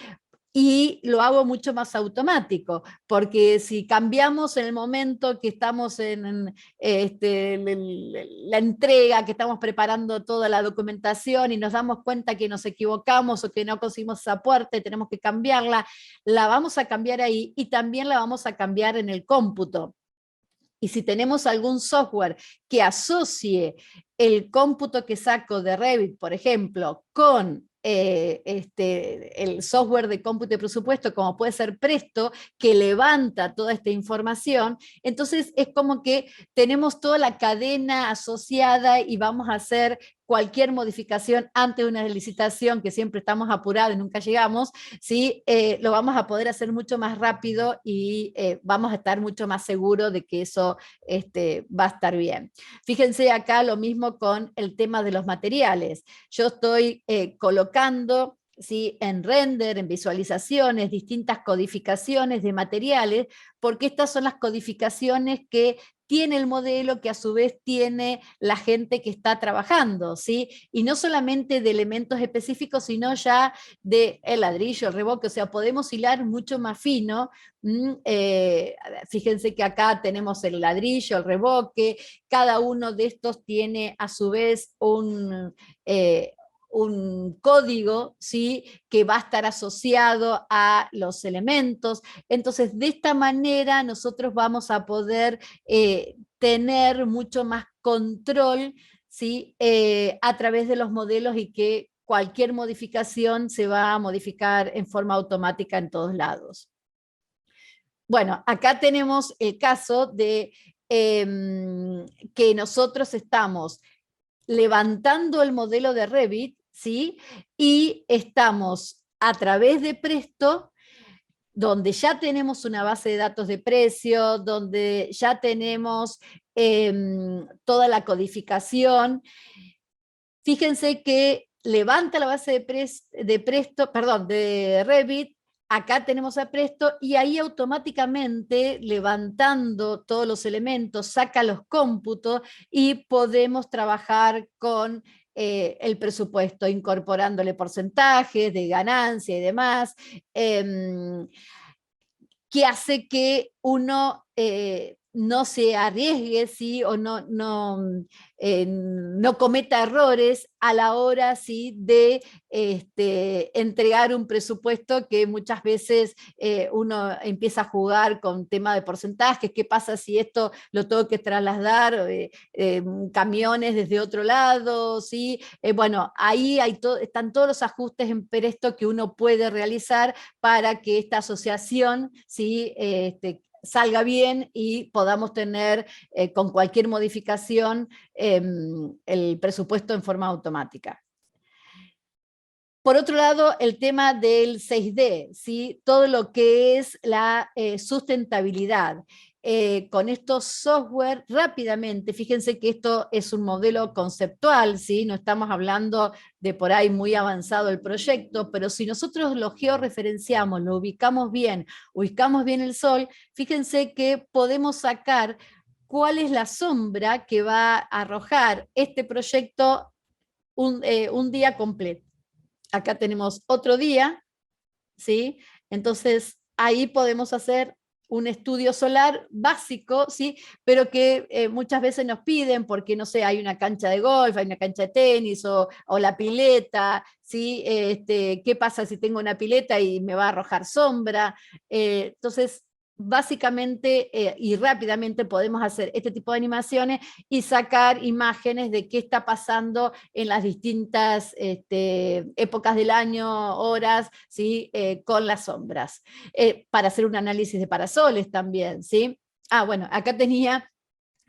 Y lo hago mucho más automático, porque si cambiamos en el momento que estamos en la entrega, que estamos preparando toda la documentación y nos damos cuenta que nos equivocamos o que no conseguimos esa puerta y tenemos que cambiarla, la vamos a cambiar ahí y también la vamos a cambiar en el cómputo. Y si tenemos algún software que asocie el cómputo que saco de Revit, por ejemplo, con el software de cómputo de presupuesto, como puede ser Presto, que levanta toda esta información, entonces es como que tenemos toda la cadena asociada y vamos a hacer cualquier modificación antes de una licitación, que siempre estamos apurados y nunca llegamos, ¿sí? Lo vamos a poder hacer mucho más rápido y vamos a estar mucho más seguros de que eso va a estar bien. Fíjense acá lo mismo con el tema de los materiales. Yo estoy colocando, ¿sí?, en render, en visualizaciones, distintas codificaciones de materiales, porque estas son las codificaciones que tiene el modelo, que a su vez tiene la gente que está trabajando, ¿sí? Y no solamente de elementos específicos, sino ya de el ladrillo, el revoque, o sea, podemos hilar mucho más fino. Fíjense que acá tenemos el ladrillo, el revoque, cada uno de estos tiene a su vez un código, ¿sí?, que va a estar asociado a los elementos. Entonces, de esta manera nosotros vamos a poder tener mucho más control, ¿sí?, a través de los modelos, y que cualquier modificación se va a modificar en forma automática en todos lados. Bueno, acá tenemos el caso de que nosotros estamos levantando el modelo de Revit, ¿sí?, y estamos a través de Presto, donde ya tenemos una base de datos de precio, donde ya tenemos toda la codificación. Fíjense que levanta la base de Revit, acá tenemos a Presto, y ahí automáticamente, levantando todos los elementos, saca los cómputos y podemos trabajar con el presupuesto, incorporándole porcentajes de ganancia y demás, que hace que uno no se arriesgue, ¿sí?, o no cometa errores a la hora, ¿sí?, de entregar un presupuesto, que muchas veces uno empieza a jugar con tema de porcentajes. ¿Qué pasa si esto lo tengo que trasladar camiones desde otro lado? ¿Sí? Bueno, ahí están todos los ajustes en Presto que uno puede realizar para que esta asociación, ¿sí?, salga bien y podamos tener con cualquier modificación el presupuesto en forma automática. Por otro lado, el tema del 6D, ¿sí?, todo lo que es la sustentabilidad. Con estos software, rápidamente, fíjense que esto es un modelo conceptual, ¿sí?, no estamos hablando de por ahí muy avanzado el proyecto, pero si nosotros lo georreferenciamos, lo ubicamos bien el sol, fíjense que podemos sacar cuál es la sombra que va a arrojar este proyecto un día completo. Acá tenemos otro día, ¿sí? Entonces ahí podemos hacer un estudio solar básico, ¿sí?, pero que muchas veces nos piden, porque no sé, hay una cancha de golf, hay una cancha de tenis, o la pileta, ¿sí? ¿Qué pasa si tengo una pileta y me va a arrojar sombra? Entonces, básicamente y rápidamente podemos hacer este tipo de animaciones y sacar imágenes de qué está pasando en las distintas épocas del año, horas, ¿sí?, con las sombras. Para hacer un análisis de parasoles también, ¿sí? Bueno, acá tenía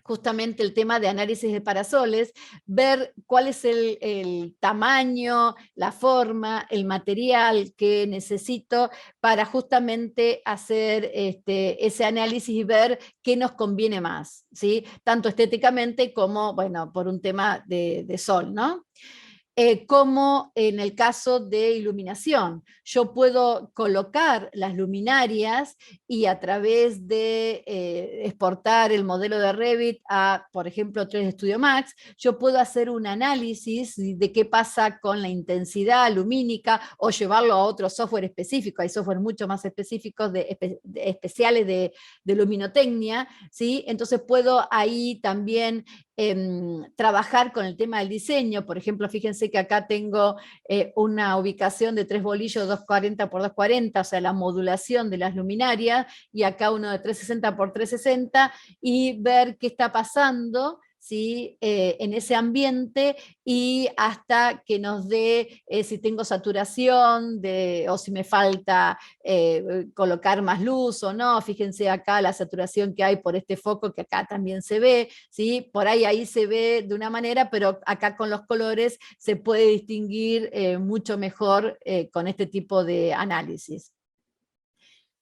justamente el tema de análisis de parasoles, ver cuál es el tamaño, la forma, el material que necesito para justamente hacer ese análisis y ver qué nos conviene más, ¿sí?, tanto estéticamente como, bueno, por un tema de sol, ¿no? Como en el caso de iluminación. Yo puedo colocar las luminarias y a través de exportar el modelo de Revit a, por ejemplo, 3D Studio Max, yo puedo hacer un análisis de qué pasa con la intensidad lumínica, o llevarlo a otro software específico. Hay software mucho más específicos, especiales de luminotecnia, ¿sí? Entonces puedo ahí también trabajar con el tema del diseño. Por ejemplo, fíjense que acá tengo una ubicación de 3 bolillos 240 por 240, o sea, la modulación de las luminarias, y acá uno de 360 por 360, y ver qué está pasando, ¿sí? En ese ambiente, y hasta que nos dé si tengo saturación o si me falta colocar más luz o no. Fíjense acá la saturación que hay por este foco, que acá también se ve, ¿sí? Por ahí se ve de una manera, pero acá con los colores se puede distinguir mucho mejor con este tipo de análisis.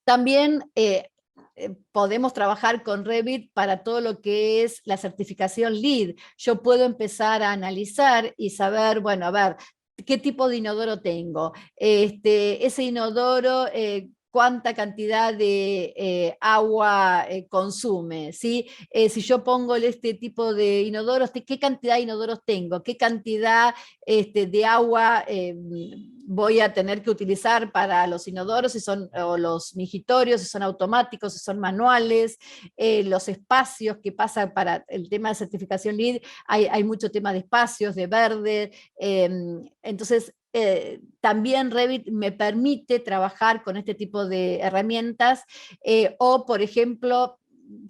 También podemos trabajar con Revit para todo lo que es la certificación LEED. Yo puedo empezar a analizar y saber, bueno, a ver, ¿qué tipo de inodoro tengo? Ese inodoro, cuánta cantidad de agua consume, ¿sí? Si yo pongo este tipo de inodoros, ¿qué cantidad de inodoros tengo? ¿Qué cantidad de agua voy a tener que utilizar para los inodoros, si son, o los migitorios, si son automáticos, si son manuales, los espacios que pasa para el tema de certificación LEED, hay mucho tema de espacios, de verde, entonces también Revit me permite trabajar con este tipo de herramientas, o por ejemplo,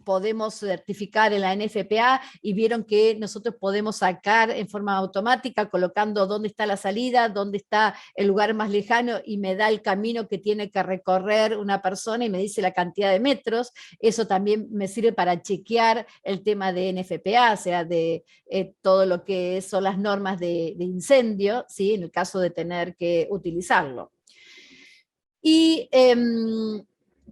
podemos certificar en la NFPA, y vieron que nosotros podemos sacar en forma automática, colocando dónde está la salida, dónde está el lugar más lejano, y me da el camino que tiene que recorrer una persona y me dice la cantidad de metros. Eso también me sirve para chequear el tema de NFPA, o sea, de todo lo que son las normas de incendio, ¿sí? En el caso de tener que utilizarlo. Y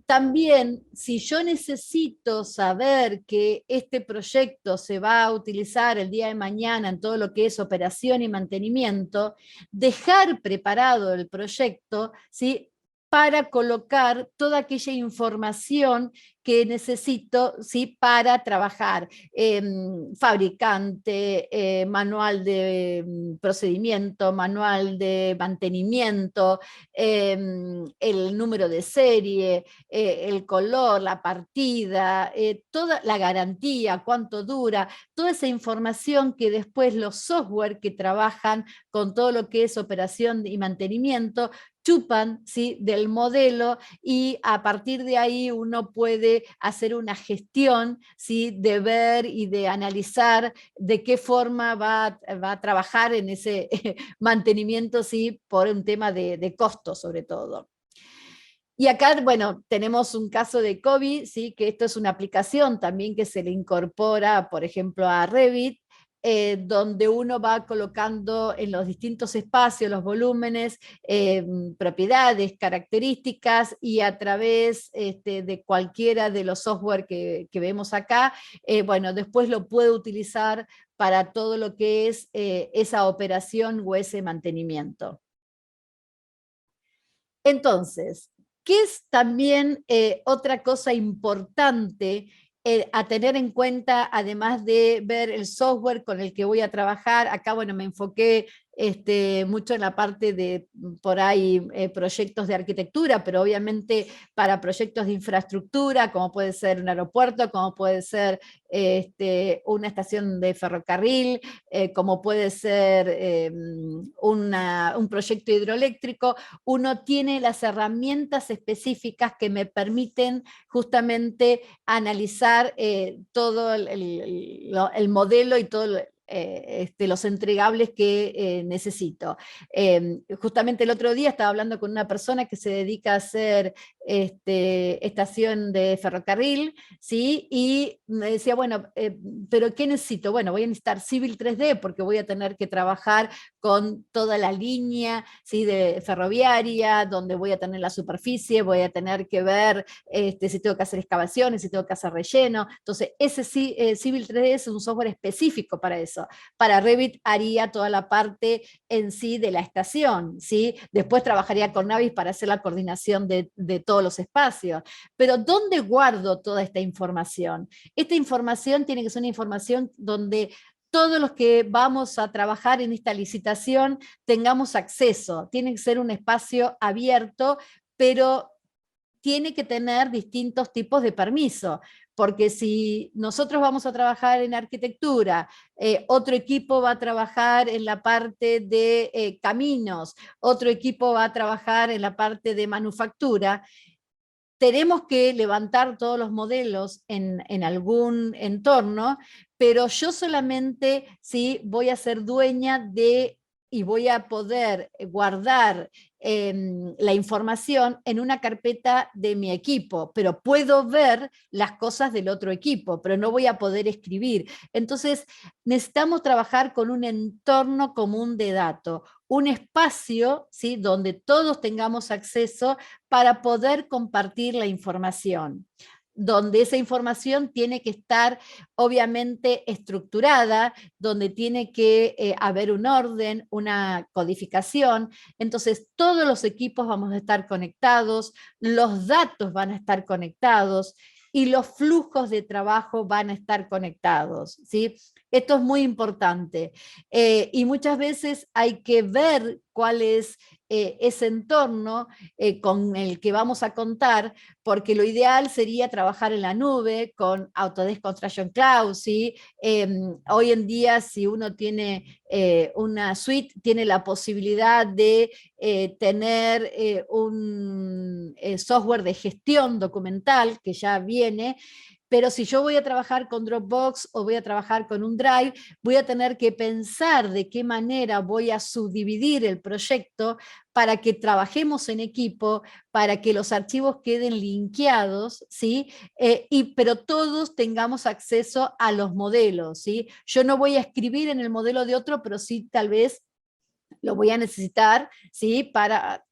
también, si yo necesito saber que este proyecto se va a utilizar el día de mañana en todo lo que es operación y mantenimiento, dejar preparado el proyecto, ¿sí? Para colocar toda aquella información que necesito, ¿sí? Para trabajar. Fabricante, manual de procedimiento, manual de mantenimiento, el número de serie, el color, la partida, toda la garantía, cuánto dura, toda esa información que después los software que trabajan con todo lo que es operación y mantenimiento chupan, ¿sí? Del modelo, y a partir de ahí uno puede hacer una gestión, ¿sí? De ver y de analizar de qué forma va a trabajar en ese mantenimiento, ¿sí? Por un tema de costo sobre todo. Y acá, bueno, tenemos un caso de COVID, ¿sí? Que esto es una aplicación también que se le incorpora, por ejemplo, a Revit, donde uno va colocando en los distintos espacios los volúmenes, propiedades, características, y a través de cualquiera de los software que vemos acá, bueno, después lo puede utilizar para todo lo que es esa operación o ese mantenimiento. Entonces, ¿qué es también otra cosa importante a tener en cuenta, además de ver el software con el que voy a trabajar? Acá, bueno, me enfoqué mucho en la parte de, por ahí, proyectos de arquitectura, pero obviamente para proyectos de infraestructura, como puede ser un aeropuerto, como puede ser una estación de ferrocarril, como puede ser un proyecto hidroeléctrico, uno tiene las herramientas específicas que me permiten justamente analizar todo el modelo y todo los entregables que necesito. Justamente el otro día estaba hablando con una persona que se dedica a hacer estación de ferrocarril, ¿sí? Y me decía, bueno, ¿pero qué necesito? Bueno, voy a necesitar Civil 3D porque voy a tener que trabajar con toda la línea, ¿sí? De ferroviaria, donde voy a tener la superficie, voy a tener que ver si tengo que hacer excavaciones, si tengo que hacer relleno. Entonces, ese Civil 3D es un software específico para eso. Para Revit haría toda la parte en sí de la estación, ¿sí? Después trabajaría con Navis para hacer la coordinación de todos los espacios. Pero ¿dónde guardo toda esta información? Esta información tiene que ser una información donde todos los que vamos a trabajar en esta licitación tengamos acceso. Tiene que ser un espacio abierto, pero tiene que tener distintos tipos de permiso. porque si nosotros vamos a trabajar en arquitectura, otro equipo va a trabajar en la parte de caminos, otro equipo va a trabajar en la parte de manufactura, tenemos que levantar todos los modelos en algún entorno, pero yo solamente ¿sí? voy a ser dueña de y voy a poder guardar la información en una carpeta de mi equipo, pero puedo ver las cosas del otro equipo, pero no voy a poder escribir. Entonces, necesitamos trabajar con un entorno común de datos, un espacio ¿sí? donde todos tengamos acceso para poder compartir la información, donde esa información tiene que estar obviamente estructurada, donde tiene que haber un orden, una codificación. Entonces todos los equipos vamos a estar conectados, los datos van a estar conectados y los flujos de trabajo van a estar conectados, ¿sí? Esto es muy importante. Y muchas veces hay que ver cuál es ese entorno con el que vamos a contar, porque lo ideal sería trabajar en la nube con Autodesk Construction Cloud, ¿sí? Hoy en día, si uno tiene una suite, tiene la posibilidad de tener un software de gestión documental que ya viene, pero si yo voy a trabajar con Dropbox o voy a trabajar con un Drive, voy a tener que pensar de qué manera voy a subdividir el proyecto para que trabajemos en equipo, para que los archivos queden linkeados, ¿sí? Pero todos tengamos acceso a los modelos, ¿sí? Yo no voy a escribir en el modelo de otro, pero sí tal vez lo voy a necesitar, ¿sí? Para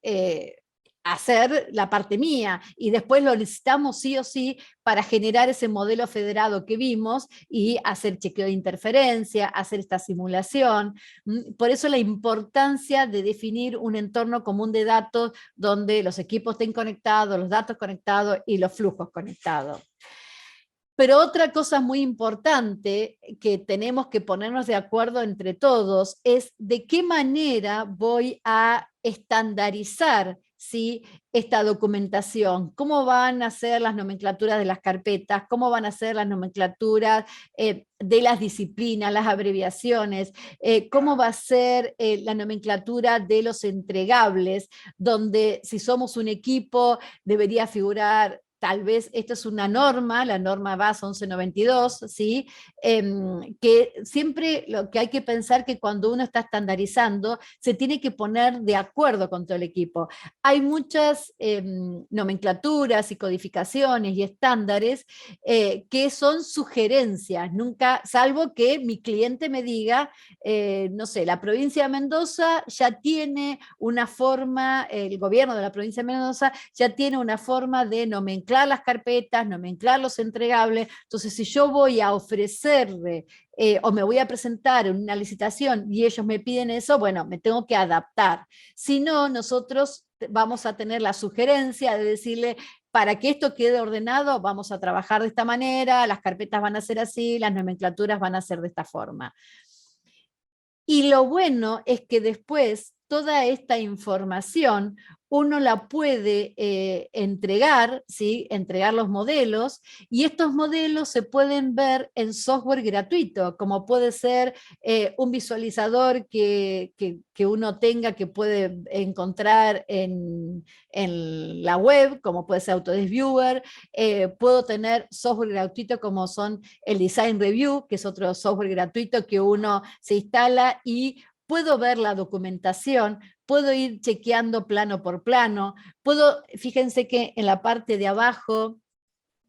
hacer la parte mía, y después lo necesitamos sí o sí para generar ese modelo federado que vimos y hacer chequeo de interferencia, hacer esta simulación. Por eso la importancia de definir un entorno común de datos donde los equipos estén conectados, los datos conectados y los flujos conectados. Pero otra cosa muy importante que tenemos que ponernos de acuerdo entre todos es de qué manera voy a estandarizar, ¿sí? esta documentación, cómo van a ser las nomenclaturas de las carpetas, cómo van a ser las nomenclaturas de las disciplinas, las abreviaciones, cómo va a ser la nomenclatura de los entregables, donde si somos un equipo debería figurar. Tal vez esta es una norma, la norma VAS 1192, ¿sí? Que siempre lo que hay que pensar que cuando uno está estandarizando, se tiene que poner de acuerdo con todo el equipo. Hay muchas nomenclaturas y codificaciones y estándares que son sugerencias, nunca, salvo que mi cliente me diga, no sé, la provincia de Mendoza ya tiene una forma, el gobierno de la provincia de Mendoza ya tiene una forma de nomenclar las carpetas, nomenclar los entregables. Entonces, si yo voy a ofrecerle o me voy a presentar en una licitación y ellos me piden eso, bueno, me tengo que adaptar. Si no, nosotros vamos a tener la sugerencia de decirle, para que esto quede ordenado, vamos a trabajar de esta manera, las carpetas van a ser así, las nomenclaturas van a ser de esta forma. Y lo bueno es que después toda esta información uno la puede entregar, ¿sí? Entregar los modelos, y estos modelos se pueden ver en software gratuito, como puede ser un visualizador que uno tenga, que puede encontrar en la web, como puede ser Autodesk Viewer. Puedo tener software gratuito como son el Design Review, que es otro software gratuito que uno se instala y puedo ver la documentación, puedo ir chequeando plano por plano, fíjense que en la parte de abajo,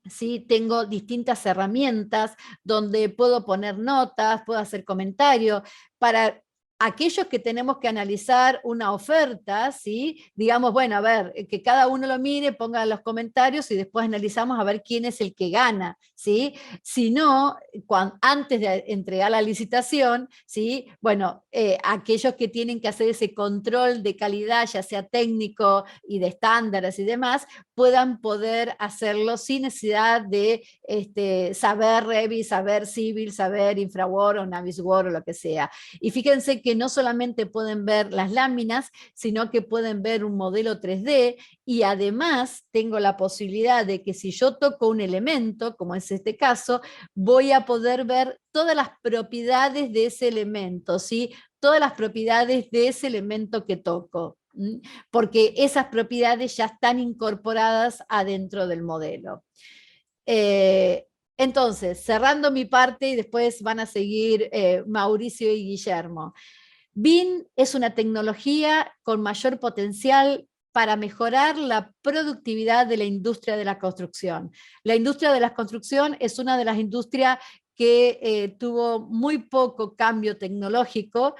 ¿sí? Tengo distintas herramientas donde puedo poner notas, puedo hacer comentarios, para aquellos que tenemos que analizar una oferta, ¿sí? Digamos, bueno, a ver, que cada uno lo mire, ponga los comentarios y después analizamos a ver quién es el que gana, ¿sí? Si no, antes de entregar la licitación, ¿sí? Bueno, aquellos que tienen que hacer ese control de calidad, ya sea técnico y de estándares y demás, puedan poder hacerlo sin necesidad de saber Revit, saber Civil, saber Infraworld o Navisworld o lo que sea. Y fíjense que que no solamente pueden ver las láminas, sino que pueden ver un modelo 3D, y además tengo la posibilidad de que si yo toco un elemento, como es este caso, voy a poder ver todas las propiedades de ese elemento, ¿sí? Todas las propiedades de ese elemento que toco, porque esas propiedades ya están incorporadas adentro del modelo. Entonces, cerrando mi parte, y después van a seguir Mauricio y Guillermo. BIM es una tecnología con mayor potencial para mejorar la productividad de la industria de la construcción. La industria de la construcción es una de las industrias que tuvo muy poco cambio tecnológico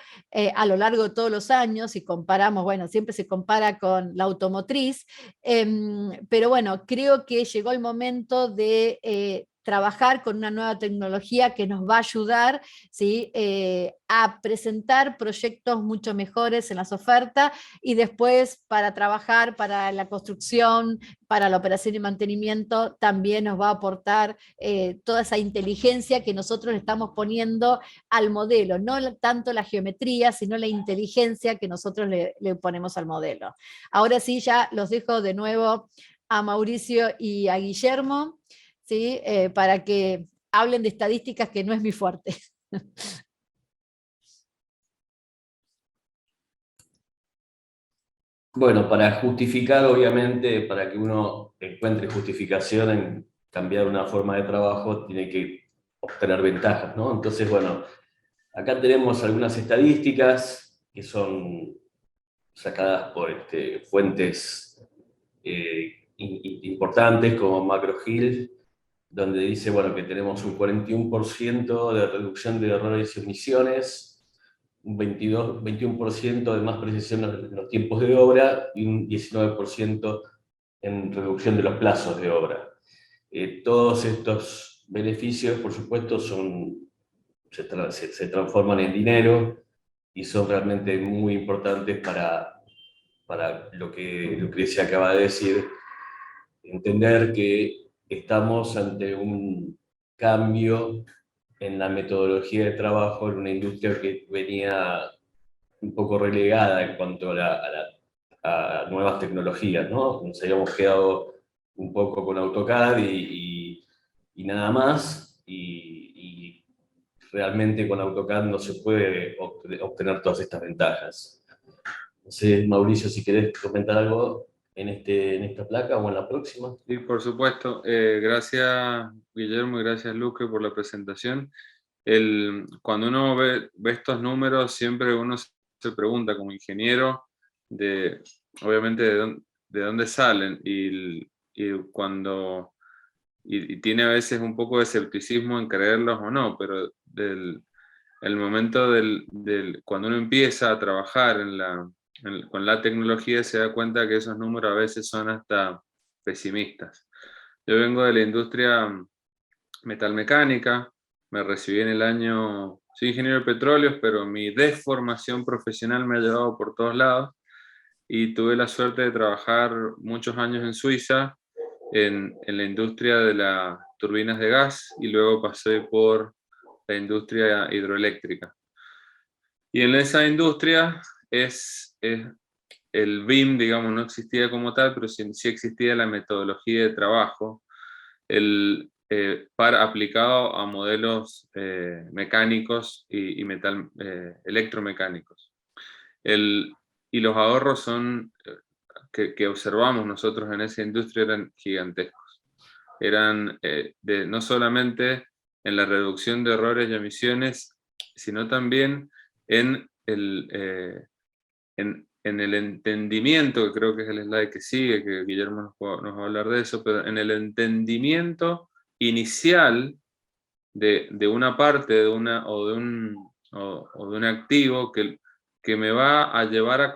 a lo largo de todos los años, y comparamos, bueno, siempre se compara con la automotriz, pero bueno, creo que llegó el momento de trabajar con una nueva tecnología que nos va a ayudar, ¿sí? A presentar proyectos mucho mejores en las ofertas, y después para trabajar para la construcción, para la operación y mantenimiento, también nos va a aportar toda esa inteligencia que nosotros le estamos poniendo al modelo, no tanto la geometría, sino la inteligencia que nosotros le ponemos al modelo. Ahora sí, ya los dejo de nuevo a Mauricio y a Guillermo, ¿sí? Para que hablen de estadísticas, que no es mi fuerte. Bueno, para justificar, obviamente, para que uno encuentre justificación en cambiar una forma de trabajo, tiene que obtener ventajas, ¿no? Entonces, bueno, acá tenemos algunas estadísticas que son sacadas por fuentes importantes como MacroHill, donde dice, bueno, que tenemos un 41% de reducción de errores y omisiones, un 21% de más precisión en los tiempos de obra y un 19% en reducción de los plazos de obra. Todos estos beneficios, por supuesto, se transforman en dinero y son realmente muy importantes para lo que se acaba de decir, entender que estamos ante un cambio en la metodología de trabajo en una industria que venía un poco relegada en cuanto a nuevas tecnologías, ¿no? Nos habíamos quedado un poco con AutoCAD y nada más, y realmente con AutoCAD no se puede obtener todas estas ventajas. No sé, Mauricio, si querés comentar algo en esta placa o en la próxima. Sí, por supuesto. Gracias, Guillermo, y gracias, Luque, por la presentación. Cuando uno ve estos números, siempre uno se pregunta como ingeniero, obviamente, de dónde salen, y tiene a veces un poco de escepticismo en creerlos o no, pero el momento cuando uno empieza a trabajar con la tecnología, se da cuenta que esos números a veces son hasta pesimistas. Yo vengo de la industria metalmecánica, me recibí en el año, soy ingeniero de petróleos, pero mi desformación profesional me ha llevado por todos lados, y tuve la suerte de trabajar muchos años en Suiza en la industria de las turbinas de gas, y luego pasé por la industria hidroeléctrica. Y en esa industria el BIM, digamos, no existía como tal, pero sí existía la metodología de trabajo aplicado a modelos mecánicos y electromecánicos. Y los ahorros que observamos nosotros en esa industria eran gigantescos. Eran no solamente en la reducción de errores y emisiones, sino también en el entendimiento, que creo que es el slide que sigue, que Guillermo nos va a hablar de eso, pero en el entendimiento inicial de una parte o de un activo que me va a llevar a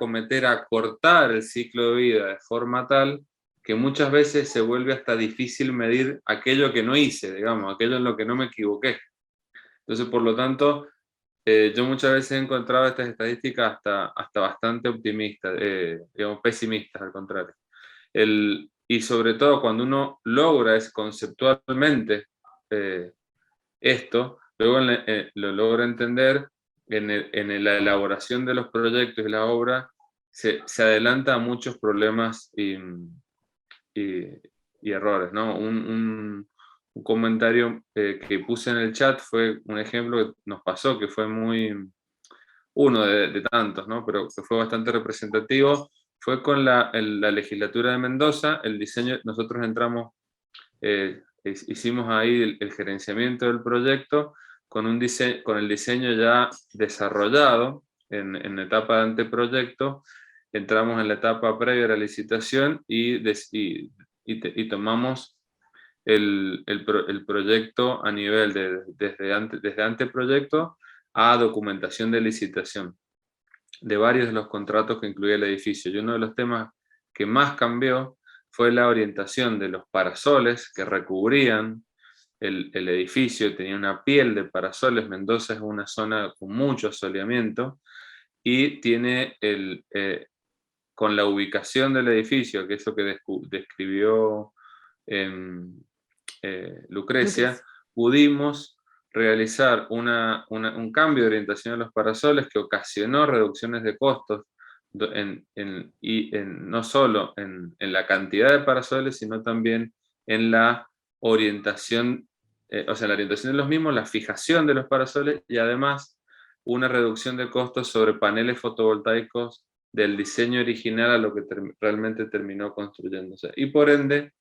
cortar el ciclo de vida de forma tal que muchas veces se vuelve hasta difícil medir aquello que no hice, digamos, aquello en lo que no me equivoqué. Entonces, por lo tanto, yo muchas veces he encontrado estas estadísticas hasta bastante optimistas, digamos, pesimistas al contrario. Y sobre todo cuando uno logra conceptualmente esto, luego lo logra entender en la elaboración de los proyectos y la obra se adelanta a muchos problemas y errores, ¿no? Un comentario que puse en el chat fue un ejemplo que nos pasó, que fue uno de tantos, ¿no? Pero que fue bastante representativo. Fue con la legislatura de Mendoza, el diseño, nosotros entramos, hicimos ahí el gerenciamiento del proyecto con el diseño ya desarrollado en etapa de anteproyecto. Entramos en la etapa previa a la licitación y tomamos el proyecto a nivel desde anteproyecto a documentación de licitación de varios de los contratos que incluía el edificio. Y uno de los temas que más cambió fue la orientación de los parasoles que recubrían el edificio. Tenía una piel de parasoles. Mendoza es una zona con mucho asoleamiento y tiene con la ubicación del edificio, que es lo que describió Lucrecia, pudimos realizar un cambio de orientación de los parasoles que ocasionó reducciones de costos no solo en la cantidad de parasoles, sino también en la orientación, o sea, la orientación de los mismos, la fijación de los parasoles y además una reducción de costos sobre paneles fotovoltaicos del diseño original a lo que realmente terminó construyéndose. Y por ende,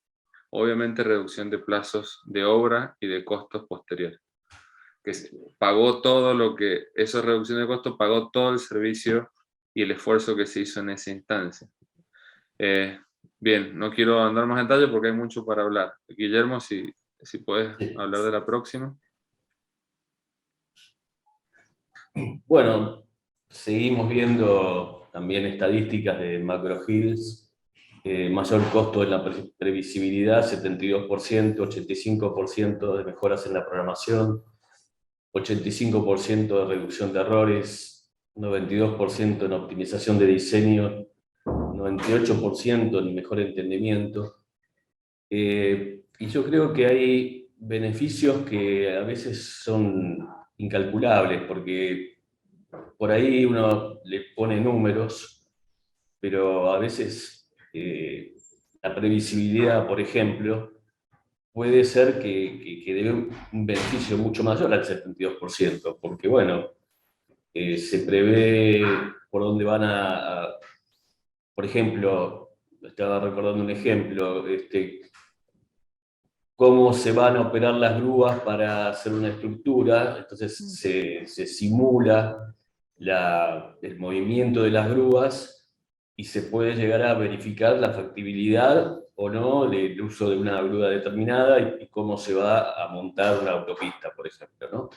obviamente reducción de plazos de obra y de costos posteriores. Que pagó todo lo que, esa reducción de costos pagó todo el servicio y el esfuerzo que se hizo en esa instancia. Bien, no quiero andar más en detalle porque hay mucho para hablar. Guillermo, si puedes hablar de la próxima. Bueno, seguimos viendo también estadísticas de Macro Hills. Mayor costo en la previsibilidad, 72%, 85% de mejoras en la programación, 85% de reducción de errores, 92% en optimización de diseño, 98% en mejor entendimiento. Y yo creo que hay beneficios que a veces son incalculables, porque por ahí uno le pone números, pero a veces la previsibilidad, por ejemplo, puede ser que dé un beneficio mucho mayor al 72%, porque bueno, se prevé por dónde van por ejemplo, estaba recordando un ejemplo, cómo se van a operar las grúas para hacer una estructura, entonces se simula el movimiento de las grúas y se puede llegar a verificar la factibilidad o no del uso de una grúa determinada y cómo se va a montar una autopista, por ejemplo, ¿no?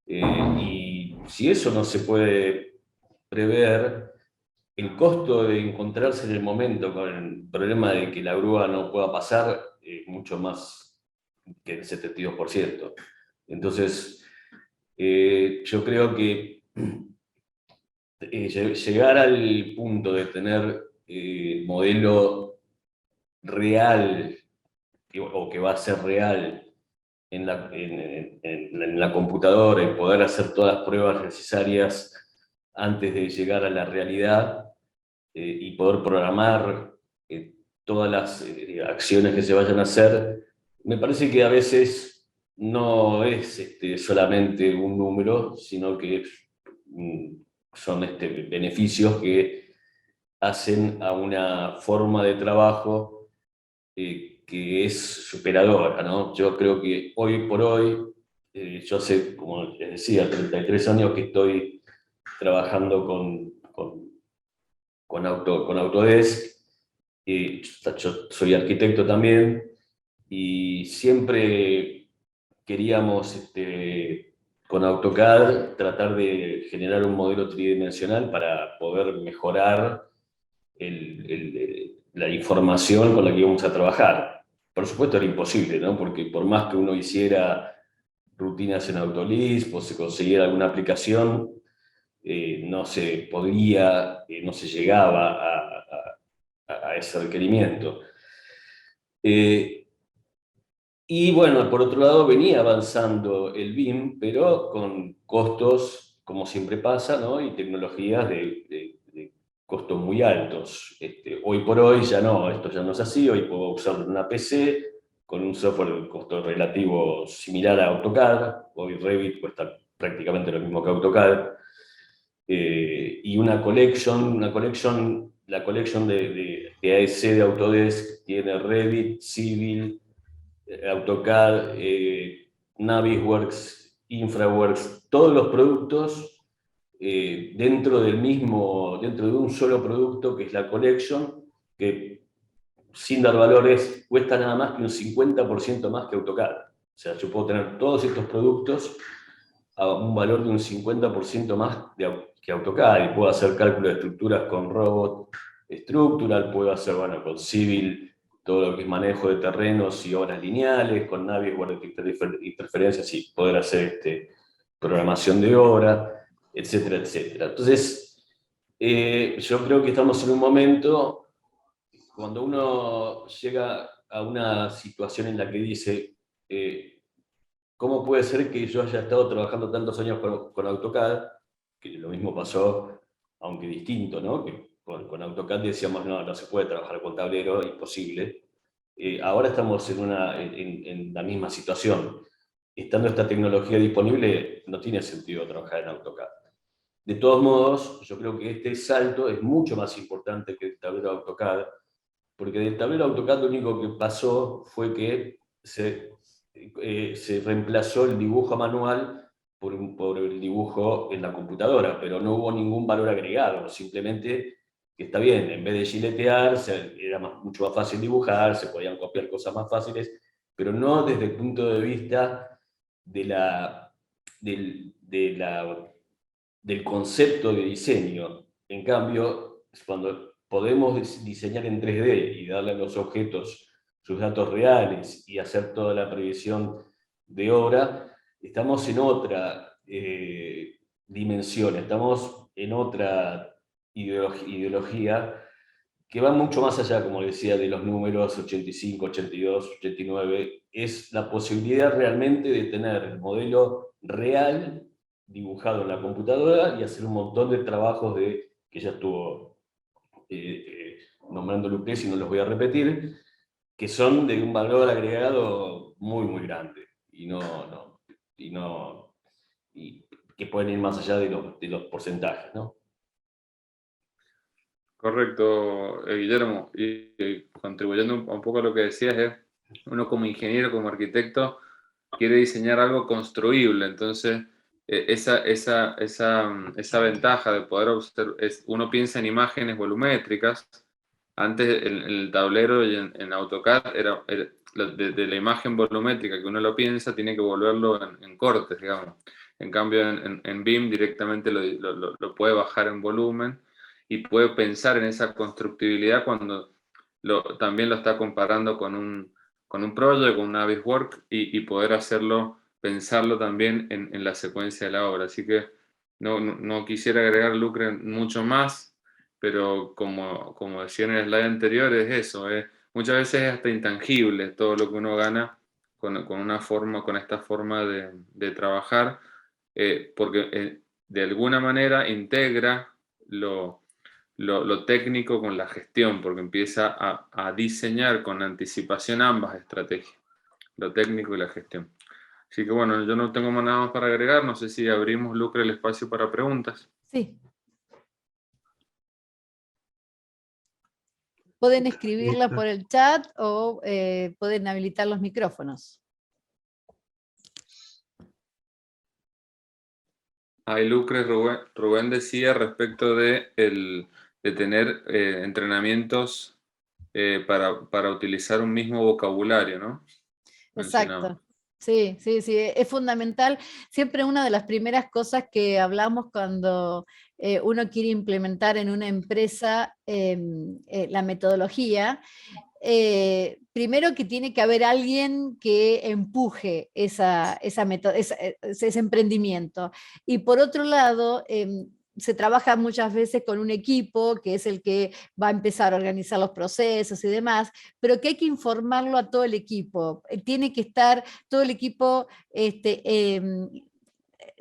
Y si eso no se puede prever, el costo de encontrarse en el momento con el problema de que la grúa no pueda pasar es mucho más que el 72%. Entonces, yo creo que llegar al punto de tener modelo real, o que va a ser real en la computadora y poder hacer todas las pruebas necesarias antes de llegar a la realidad y poder programar todas las acciones que se vayan a hacer, me parece que a veces no es solamente un número, sino que son beneficios que hacen a una forma de trabajo que es superadora, ¿no? Yo creo que hoy por hoy, yo hace, como les decía, 33 años que estoy trabajando con Autodesk, yo soy arquitecto también, y siempre queríamos con AutoCAD tratar de generar un modelo tridimensional para poder mejorar la información con la que íbamos a trabajar. Por supuesto era imposible, ¿no? Porque por más que uno hiciera rutinas en Autolisp o se consiguiera alguna aplicación, no se podía, no se llegaba a ese requerimiento. Y bueno, por otro lado venía avanzando el BIM, pero con costos como siempre pasa, ¿no? Y tecnologías de costos muy altos. Hoy por hoy ya no, esto ya no es así, hoy puedo usar una PC con un software de costo relativo similar a AutoCAD, hoy Revit cuesta prácticamente lo mismo que AutoCAD, y la collection de AEC de Autodesk tiene Revit, Civil, AutoCAD, Navisworks, Infraworks, todos los productos dentro de un solo producto que es la collection, que sin dar valores cuesta nada más que un 50% más que AutoCAD. O sea, yo puedo tener todos estos productos a un valor de un 50% más que AutoCAD, y puedo hacer cálculo de estructuras con Robot Structural, puedo hacer, bueno, con Civil, todo lo que es manejo de terrenos y obras lineales, con Navisworks, interferencias, y poder hacer programación de obra, etcétera, etcétera. Entonces, yo creo que estamos en un momento, cuando uno llega a una situación en la que dice, ¿cómo puede ser que yo haya estado trabajando tantos años con AutoCAD? Que lo mismo pasó, aunque distinto, ¿no? Que con AutoCAD decíamos, no se puede trabajar con tablero, imposible. Ahora estamos en la misma situación. Estando esta tecnología disponible, no tiene sentido trabajar en AutoCAD. De todos modos, yo creo que este salto es mucho más importante que el tablero AutoCAD, porque del tablero AutoCAD lo único que pasó fue que se reemplazó el dibujo manual por el dibujo en la computadora, pero no hubo ningún valor agregado, simplemente que está bien, en vez de giletear, era mucho más fácil dibujar, se podían copiar cosas más fáciles, pero no desde el punto de vista del concepto de diseño. En cambio, cuando podemos diseñar en 3D y darle a los objetos sus datos reales y hacer toda la previsión de obra, estamos en otra dimensión, estamos en otra ideología que va mucho más allá, como decía, de los números 85, 82, 89, es la posibilidad realmente de tener el modelo real dibujado en la computadora y hacer un montón de trabajos que ya estuvo nombrando Lucrece y no los voy a repetir, que son de un valor agregado muy, muy grande y que pueden ir más allá de los porcentajes, ¿no? Correcto, Guillermo. Y contribuyendo un poco a lo que decías, uno como ingeniero, como arquitecto, quiere diseñar algo construible. Entonces, esa ventaja de poder observar, uno piensa en imágenes volumétricas. Antes en el tablero y en AutoCAD, de la imagen volumétrica que uno lo piensa, tiene que volverlo en cortes, digamos. En cambio, en BIM directamente lo puede bajar en volumen y puede pensar en esa constructibilidad cuando también lo está comparando con un project, con un Navisworks, y poder pensarlo también en la secuencia de la obra. Así que no quisiera agregar, Lucre, mucho más, pero como decía en el slide anterior, es eso, muchas veces es hasta intangible todo lo que uno gana con esta forma de trabajar, porque de alguna manera integra lo técnico con la gestión, porque empieza a diseñar con anticipación ambas estrategias, lo técnico y la gestión. Así que bueno, yo no tengo nada más para agregar, no sé si abrimos, Lucre, el espacio para preguntas. Sí. Pueden escribirla por el chat o pueden habilitar los micrófonos. Ahí Lucre, Rubén decía respecto de tener entrenamientos para utilizar un mismo vocabulario, ¿no? Exacto. Sí, es fundamental. Siempre una de las primeras cosas que hablamos cuando uno quiere implementar en una empresa la metodología, primero que tiene que haber alguien que empuje ese emprendimiento. Y por otro lado, se trabaja muchas veces con un equipo que es el que va a empezar a organizar los procesos y demás, pero que hay que informarlo a todo el equipo. Tiene que estar todo el equipo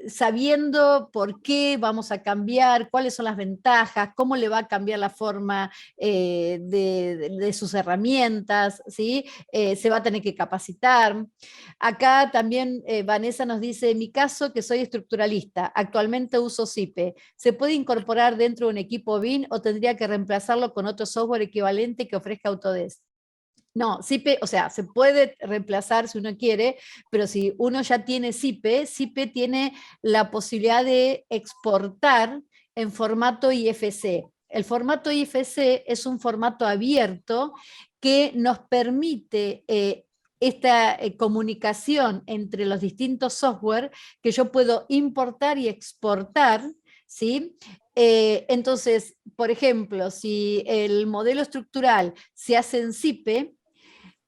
sabiendo por qué vamos a cambiar, cuáles son las ventajas, cómo le va a cambiar la forma de sus herramientas, ¿sí? Se va a tener que capacitar. Acá también Vanessa nos dice, en mi caso que soy estructuralista, actualmente uso SIPE, ¿se puede incorporar dentro de un equipo BIM o tendría que reemplazarlo con otro software equivalente que ofrezca Autodesk? No, SIPE, o sea, se puede reemplazar si uno quiere, pero si uno ya tiene SIPE, SIPE tiene la posibilidad de exportar en formato IFC. El formato IFC es un formato abierto que nos permite esta comunicación entre los distintos software que yo puedo importar y exportar, ¿sí? Entonces, por ejemplo, si el modelo estructural se hace en SIPE,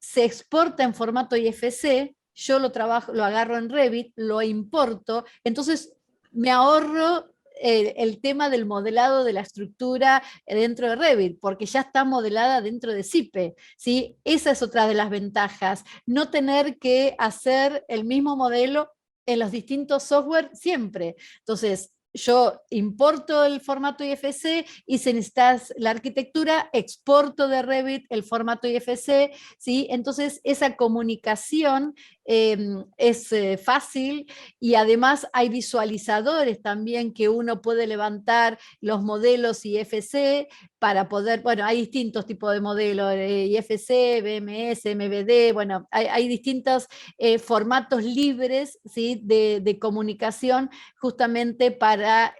se exporta en formato IFC, yo lo trabajo, lo agarro en Revit, lo importo, entonces me ahorro el tema del modelado de la estructura dentro de Revit, porque ya está modelada dentro de SIPE, ¿sí? Esa es otra de las ventajas, no tener que hacer el mismo modelo en los distintos software siempre. Entonces, yo importo el formato IFC y si necesitas la arquitectura, exporto de Revit el formato IFC, ¿sí? Entonces esa comunicación es fácil y además hay visualizadores también que uno puede levantar los modelos IFC para poder, bueno, hay distintos tipos de modelos, IFC, BMS, MBD, bueno, hay distintos formatos libres, ¿sí? de comunicación justamente para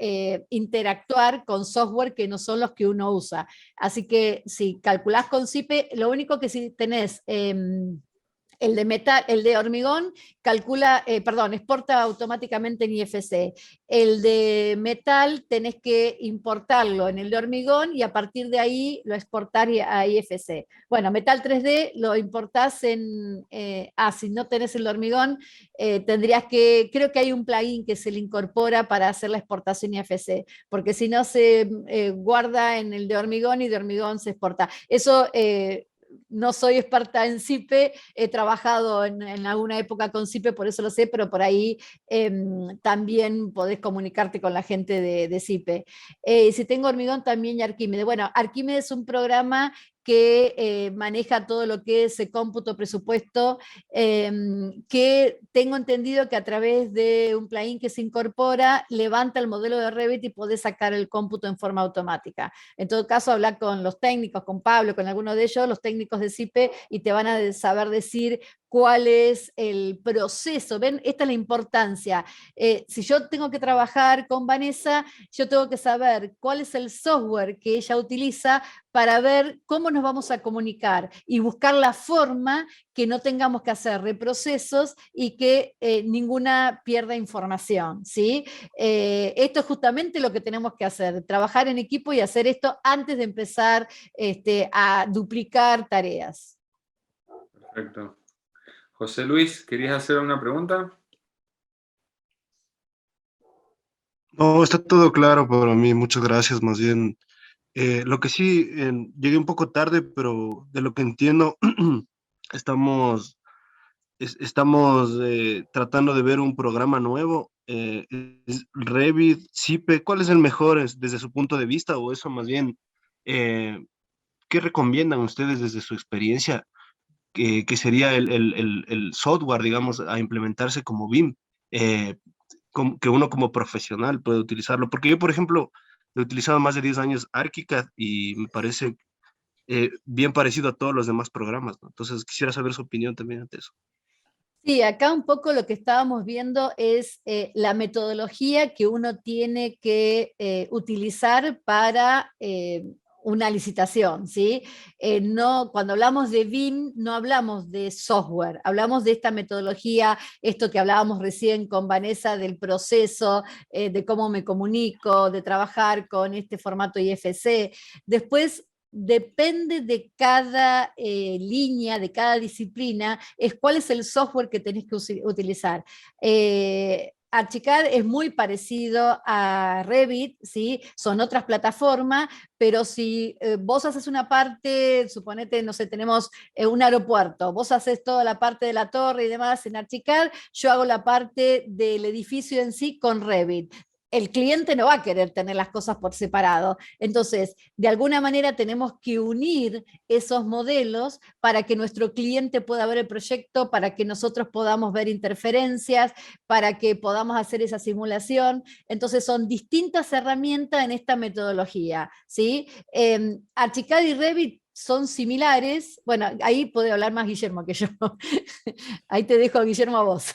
interactuar con software que no son los que uno usa. Así que si calculás con SIPE, lo único que si tenés el de metal, el de hormigón calcula, perdón, exporta automáticamente en IFC. El de metal tenés que importarlo en el de hormigón y a partir de ahí lo exportar a IFC. Bueno, metal 3D lo importás en, si no tenés el de hormigón, tendrías que, creo que hay un plugin que se le incorpora para hacer la exportación IFC, porque si no se guarda en el de hormigón y de hormigón se exporta. Eso no soy experta en SIPE, he trabajado en alguna época con SIPE, por eso lo sé, pero por ahí también podés comunicarte con la gente de SIPE. Si tengo hormigón, también y Arquímedes. Bueno, Arquímedes es un programa que maneja todo lo que es cómputo, presupuesto, que tengo entendido que a través de un plugin que se incorpora, levanta el modelo de Revit y podés sacar el cómputo en forma automática. En todo caso, hablar con los técnicos, con Pablo, con alguno de ellos, los técnicos de SIPE, y te van a saber decir cuál es el proceso. ¿Ven? Esta es la importancia. Si yo tengo que trabajar con Vanessa, yo tengo que saber cuál es el software que ella utiliza para ver cómo nos vamos a comunicar y buscar la forma que no tengamos que hacer reprocesos y que ninguna pierda información, ¿sí? Esto es justamente lo que tenemos que hacer, trabajar en equipo y hacer esto antes de empezar a duplicar tareas. Perfecto. José Luis, ¿querías hacer una pregunta? No, está todo claro para mí, muchas gracias, más bien. Lo que sí, llegué un poco tarde, pero de lo que entiendo, estamos, estamos tratando de ver un programa nuevo, Revit, SIPE, ¿cuál es el mejor desde su punto de vista? O eso más bien, eh, ¿qué recomiendan ustedes desde su experiencia? Que sería el software, digamos, a implementarse como BIM, eh, que uno como profesional puede utilizarlo. Porque yo, por ejemplo, he utilizado más de 10 años ArchiCAD y me parece bien parecido a todos los demás programas, ¿no? Entonces quisiera saber su opinión también ante eso. Sí, acá un poco lo que estábamos viendo es la metodología que uno tiene que utilizar para una licitación, ¿sí? No, cuando hablamos de BIM no hablamos de software, hablamos de esta metodología, esto que hablábamos recién con Vanessa del proceso, de cómo me comunico, de trabajar con este formato IFC. Después, depende de cada línea, de cada disciplina, es cuál es el software que tenés que utilizar. Archicad es muy parecido a Revit, ¿sí? Son otras plataformas, pero si vos haces una parte, suponete, no sé, tenemos un aeropuerto, vos haces toda la parte de la torre y demás en Archicad, yo hago la parte del edificio en sí con Revit. El cliente no va a querer tener las cosas por separado. Entonces, de alguna manera tenemos que unir esos modelos para que nuestro cliente pueda ver el proyecto, para que nosotros podamos ver interferencias, para que podamos hacer esa simulación. Entonces, son distintas herramientas en esta metodología, ¿sí? Archicad y Revit son similares. Bueno, ahí puede hablar más Guillermo que yo. Ahí te dejo, Guillermo, a vos.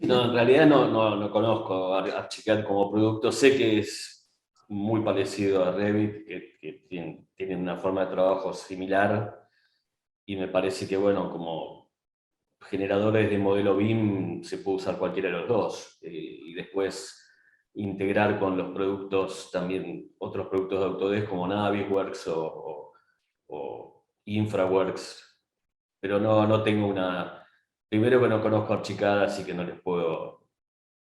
No, en realidad no conozco a Archicad como producto. Sé que es muy parecido a Revit, que tienen una forma de trabajo similar, y me parece que, bueno, como generadores de modelo BIM se puede usar cualquiera de los dos, y después integrar con los productos también, otros productos de Autodesk como Navisworks o Infraworks, pero no tengo una... Primero que no conozco Archicad, así que no les puedo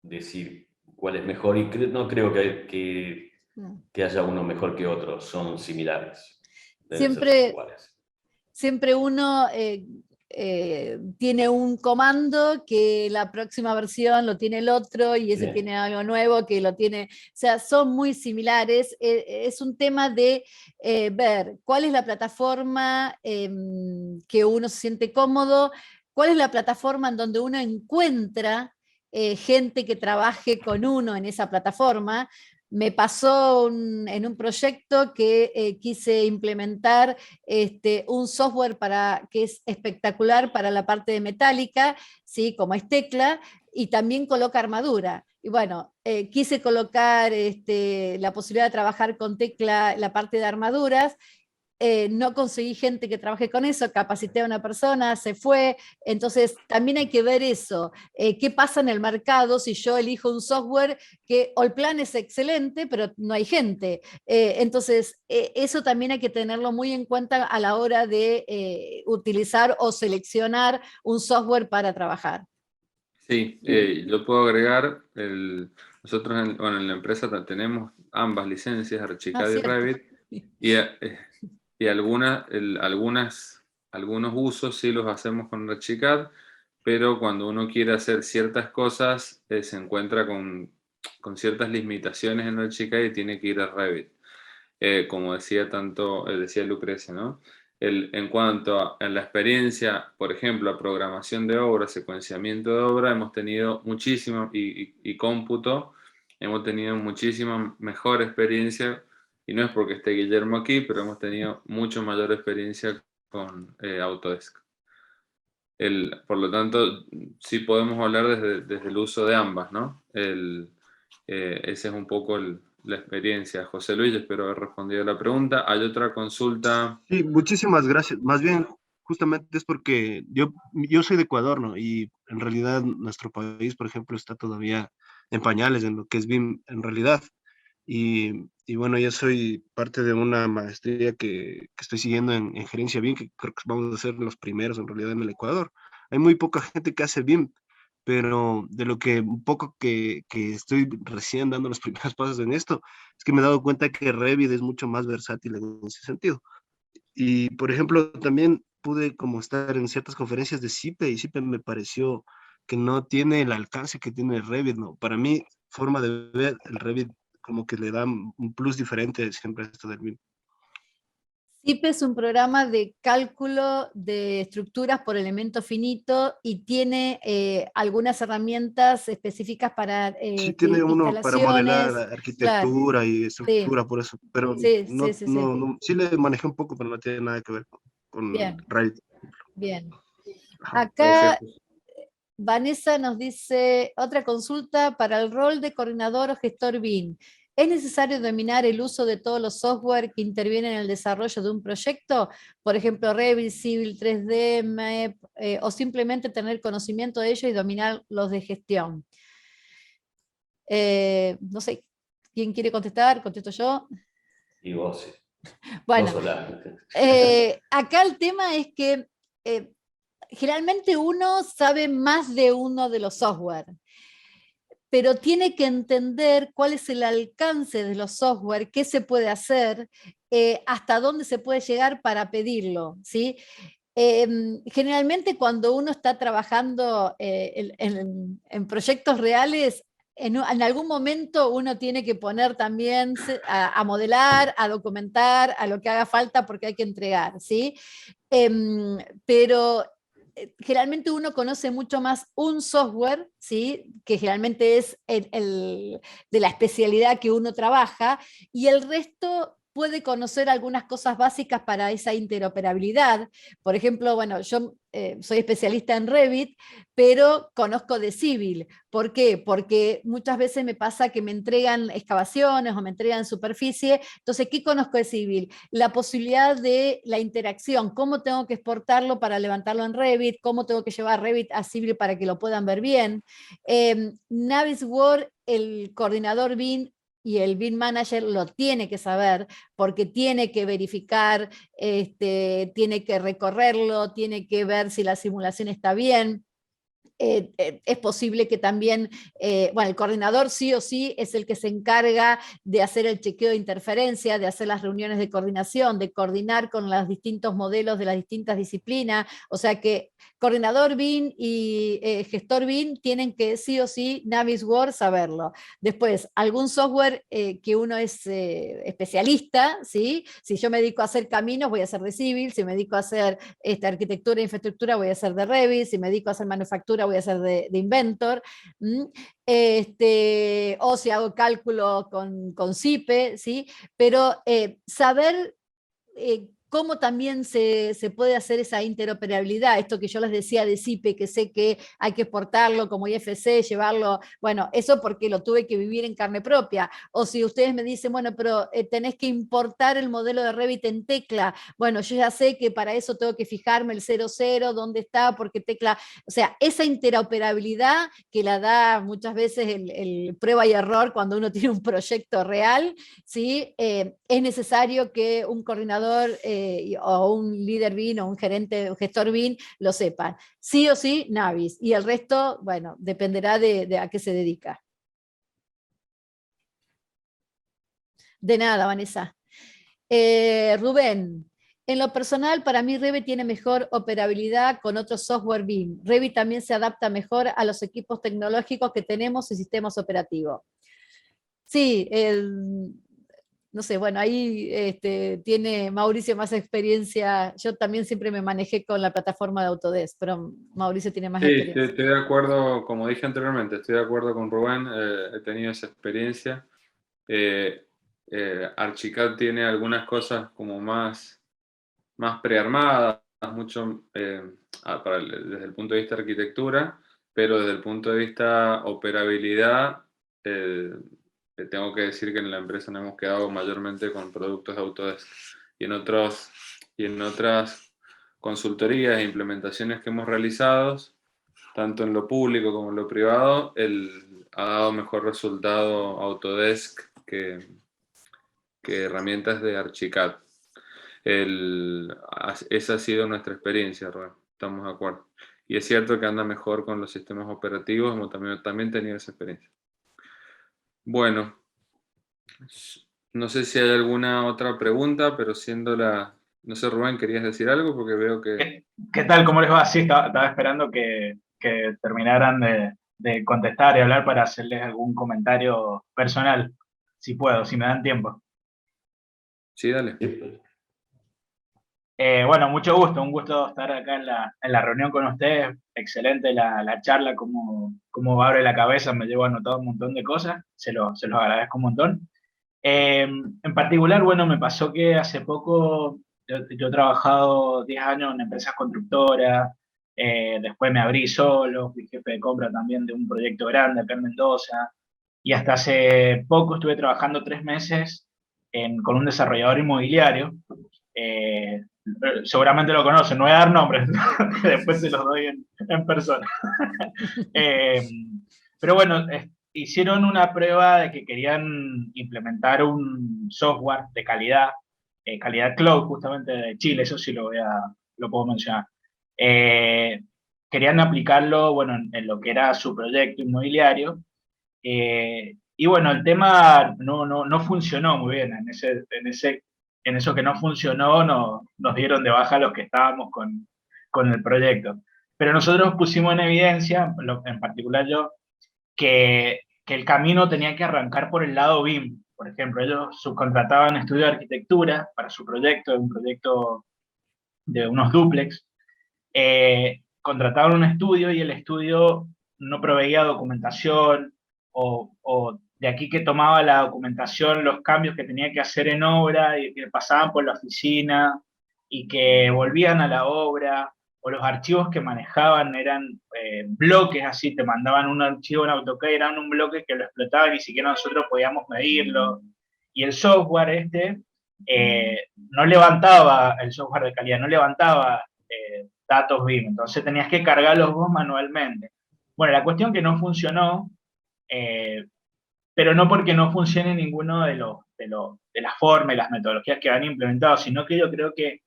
decir cuál es mejor, y no creo que haya uno mejor que otro, son similares, deben ser Siempre, iguales. siempre uno tiene un comando que la próxima versión lo tiene el otro y ese Sí. tiene algo nuevo que lo tiene, o sea, son muy similares. Es un tema de ver cuál es la plataforma que uno se siente cómodo, cuál es la plataforma en donde uno encuentra gente que trabaje con uno en esa plataforma. Me pasó en un proyecto que quise implementar un software que es espectacular para la parte de metálica, ¿sí? Como es Tecla, y también coloca armadura. Y bueno, quise colocar la posibilidad de trabajar con Tecla la parte de armaduras. No conseguí gente que trabaje con eso, capacité a una persona, se fue. Entonces también hay que ver eso, qué pasa en el mercado si yo elijo un software que Allplan es excelente, pero no hay gente. Entonces eso también hay que tenerlo muy en cuenta a la hora de utilizar o seleccionar un software para trabajar. Sí, yo puedo agregar, nosotros en la empresa tenemos ambas licencias, Archicad y Cierto. Revit, y algunos usos sí los hacemos con Archicad, pero cuando uno quiere hacer ciertas cosas, se encuentra con ciertas limitaciones en Archicad y tiene que ir a Revit. Como decía Lucrecia, ¿no? En cuanto a la experiencia, por ejemplo, a programación de obra, secuenciamiento de obra, hemos tenido muchísimo, y cómputo, hemos tenido muchísima mejor experiencia, y no es porque esté Guillermo aquí, pero hemos tenido mucho mayor experiencia con Autodesk. Por lo tanto, sí podemos hablar desde el uso de ambas, ¿no? Ese es un poco la experiencia. José Luis, espero haber respondido a la pregunta. ¿Hay otra consulta? Sí, muchísimas gracias. Más bien, justamente es porque yo soy de Ecuador, ¿no? Y en realidad nuestro país, por ejemplo, está todavía en pañales en lo que es BIM en realidad. Y bueno, yo soy parte de una maestría que estoy siguiendo en gerencia BIM, que creo que vamos a ser los primeros en realidad en el Ecuador. Hay muy poca gente que hace BIM, pero de lo que un poco que estoy recién dando los primeros pasos en esto, es que me he dado cuenta que Revit es mucho más versátil en ese sentido. Y, por ejemplo, también pude como estar en ciertas conferencias de CIPE, y CIPE me pareció que no tiene el alcance que tiene el Revit, ¿no? Para mi forma de ver, el Revit como que le da un plus diferente siempre a esto del BIM. CIP es un programa de cálculo de estructuras por elemento finito y tiene algunas herramientas específicas para Sí tiene uno para modelar instalaciones. Claro, arquitectura y sí, estructura, por eso, pero sí, sí, sí, sí. sí le manejé un poco, pero no tiene nada que ver con Bien, Revit. bien. Ajá. Acá Vanessa nos dice, otra consulta para el rol de coordinador o gestor BIM. ¿Es necesario dominar el uso de todos los software que intervienen en el desarrollo de un proyecto? Por ejemplo, Revit, Civil 3D, MEP, o simplemente tener conocimiento de ellos y dominar los de gestión. No sé, ¿quién quiere contestar? ¿Contesto yo? Y vos, sí. Bueno, Vos solás. acá el tema es que generalmente uno sabe más de uno de los software. pero tiene que entender cuál es el alcance de los software, qué se puede hacer, hasta dónde se puede llegar para pedirlo, ¿sí? Generalmente cuando uno está trabajando en proyectos reales, en algún momento uno tiene que poner también a modelar, a documentar, a lo que haga falta porque hay que entregar, ¿sí? Pero generalmente uno conoce mucho más un software, ¿sí? Que generalmente es de la especialidad que uno trabaja, y el resto puede conocer algunas cosas básicas para esa interoperabilidad. Por ejemplo, bueno, yo soy especialista en Revit, pero conozco de Civil. ¿Por qué? Porque muchas veces me pasa que me entregan excavaciones o me entregan superficie. Entonces, ¿qué conozco de Civil? La posibilidad de la interacción, cómo tengo que exportarlo para levantarlo en Revit, cómo tengo que llevar Revit a Civil para que lo puedan ver bien. Navisworks, el coordinador BIM y el BIM Manager lo tiene que saber, porque tiene que verificar, tiene que recorrerlo, tiene que ver si la simulación está bien. Es posible que también, bueno, el coordinador sí o sí es el que se encarga de hacer el chequeo de interferencia, de hacer las reuniones de coordinación, de coordinar con los distintos modelos de las distintas disciplinas, o sea que coordinador BIM y gestor BIM tienen que sí o sí Navisworks saberlo. Después, algún software que uno es especialista, ¿sí? Si yo me dedico a hacer caminos, voy a hacer de Civil, si me dedico a hacer arquitectura e infraestructura, voy a hacer de Revit, si me dedico a hacer manufactura, voy a hacer de Inventor, o si hago cálculo con CIPE, ¿sí? Pero saber cómo también se puede hacer esa interoperabilidad, esto que yo les decía de CIPE, que sé que hay que exportarlo como IFC, llevarlo, bueno, eso porque lo tuve que vivir en carne propia, o si ustedes me dicen, bueno, pero tenés que importar el modelo de Revit en Tecla, bueno, yo ya sé que para eso tengo que fijarme el 00, dónde está, porque Tecla, o sea, esa interoperabilidad que la da muchas veces el prueba y error cuando uno tiene un proyecto real, ¿sí? Es necesario que un coordinador o un líder BIM o un gerente, un gestor BIM lo sepan. Sí o sí, Navis. Y el resto, bueno, dependerá de a qué se dedica. De nada, Vanessa. Rubén, en lo personal, para mí Revit tiene mejor operabilidad con otros software BIM. Revit también se adapta mejor a los equipos tecnológicos que tenemos y sistemas operativos. Sí, no sé, bueno, ahí tiene Mauricio más experiencia. Yo también siempre me manejé con la plataforma de Autodesk, pero Mauricio tiene más Sí, experiencia. estoy de acuerdo, como dije anteriormente, estoy de acuerdo con Rubén, he tenido esa experiencia. Archicad tiene algunas cosas como más prearmadas, mucho desde el punto de vista de arquitectura, pero desde el punto de vista operabilidad, tengo que decir que en la empresa nos hemos quedado mayormente con productos de Autodesk. Y en otras consultorías e implementaciones que hemos realizado, tanto en lo público como en lo privado, ha dado mejor resultado Autodesk que herramientas de Archicad. Esa ha sido nuestra experiencia, Rubén, estamos de acuerdo. Y es cierto que anda mejor con los sistemas operativos, hemos también tenido esa experiencia. Bueno, no sé si hay alguna otra pregunta, pero no sé, Rubén, ¿querías decir algo? Porque veo que... ¿Qué tal? ¿Cómo les va? Sí, estaba esperando que terminaran de contestar y hablar para hacerles algún comentario personal, si puedo, si me dan tiempo. Sí, dale. Bueno, mucho gusto, un gusto estar acá en la reunión con ustedes. Excelente la charla, cómo abre la cabeza, me llevo anotado un montón de cosas, se los agradezco un montón. En particular, bueno, me pasó que hace poco yo he trabajado 10 años en empresas constructoras, después me abrí solo, fui jefe de compra también de un proyecto grande acá en Mendoza, y hasta hace poco estuve trabajando 3 meses con un desarrollador inmobiliario. Seguramente lo conocen, no voy a dar nombres, después se los doy en persona. Pero bueno, hicieron una prueba de que querían implementar un software de calidad, calidad cloud justamente de Chile, eso sí lo puedo mencionar. Querían aplicarlo, bueno, en lo que era su proyecto inmobiliario, Y bueno, el tema no funcionó muy bien. En eso que no funcionó, nos dieron de baja los que estábamos con el proyecto. Pero nosotros pusimos en evidencia, en particular yo, que el camino tenía que arrancar por el lado BIM. Por ejemplo, ellos subcontrataban estudio de arquitectura para su proyecto, un proyecto de unos dúplex. Contrataban un estudio y el estudio no proveía documentación, o de aquí que tomaba la documentación los cambios que tenía que hacer en obra y que pasaban por la oficina y que volvían a la obra, o los archivos que manejaban eran bloques así, te mandaban un archivo en AutoCAD, eran un bloque que lo explotaban y ni siquiera nosotros podíamos medirlo. Y el software no levantaba, el software de calidad no levantaba datos BIM, entonces tenías que cargarlos vos manualmente. Bueno, la cuestión que no funcionó, pero no porque no funcione ninguno de las formas y las metodologías que han implementado, sino que yo creo que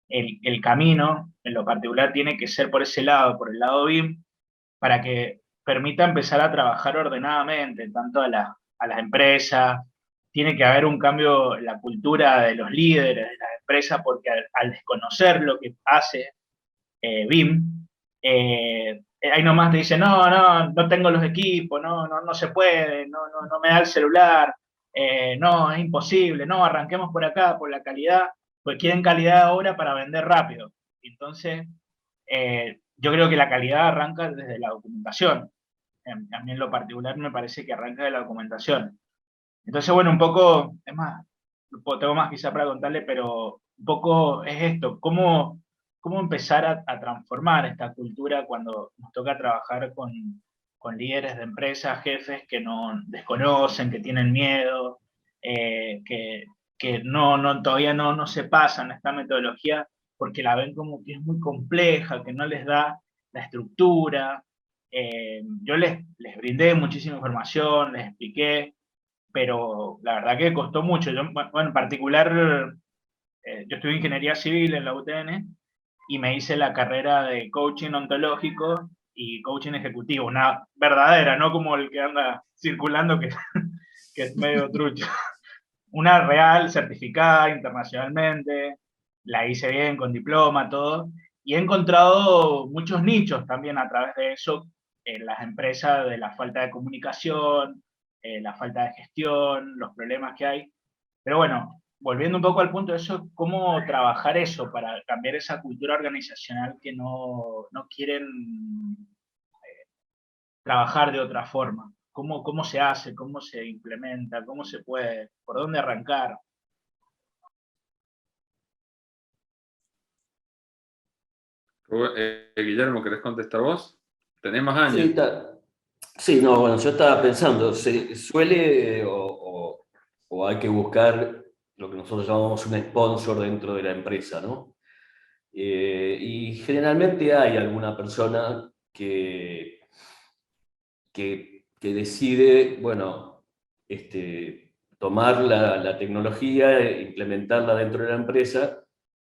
el camino, en lo particular, tiene que ser por ese lado, por el lado BIM, para que permita empezar a trabajar ordenadamente, tanto a las empresas. Tiene que haber un cambio en la cultura de los líderes de las empresas, porque al desconocer lo que hace BIM, ahí nomás te dicen, no tengo los equipos, no se puede, no me da el celular, no, es imposible, no, arranquemos por acá, por la calidad, pues quieren calidad de obra para vender rápido. Entonces, yo creo que la calidad arranca desde la documentación. A mí en lo particular me parece que arranca de la documentación. Entonces, bueno, un poco, es más, tengo más quizá para contarle, pero un poco es esto, cómo empezar a transformar esta cultura cuando nos toca trabajar con líderes de empresas, jefes que no desconocen, que tienen miedo, que todavía no se pasan esta metodología porque la ven como que es muy compleja, que no les da la estructura. Yo les brindé muchísima información, les expliqué, pero la verdad que costó mucho. Yo, bueno, en particular, yo estudié ingeniería civil en la UTN y me hice la carrera de coaching ontológico y coaching ejecutivo, una verdadera, no como el que anda circulando que es medio trucho. Una real, certificada internacionalmente, la hice bien, con diploma, todo, y he encontrado muchos nichos también a través de eso en las empresas, de la falta de comunicación, la falta de gestión, los problemas que hay. Pero bueno, volviendo un poco al punto de eso, ¿cómo trabajar eso para cambiar esa cultura organizacional que no quieren trabajar de otra forma? ¿Cómo se hace? ¿Cómo se implementa? ¿Cómo se puede? ¿Por dónde arrancar? Guillermo, ¿querés contestar vos? ¿Tenés más años? Sí, no, bueno, yo estaba pensando, se suele o hay que buscar lo que nosotros llamamos un sponsor dentro de la empresa, ¿no? Y generalmente hay alguna persona que decide, bueno, tomar la tecnología e implementarla dentro de la empresa,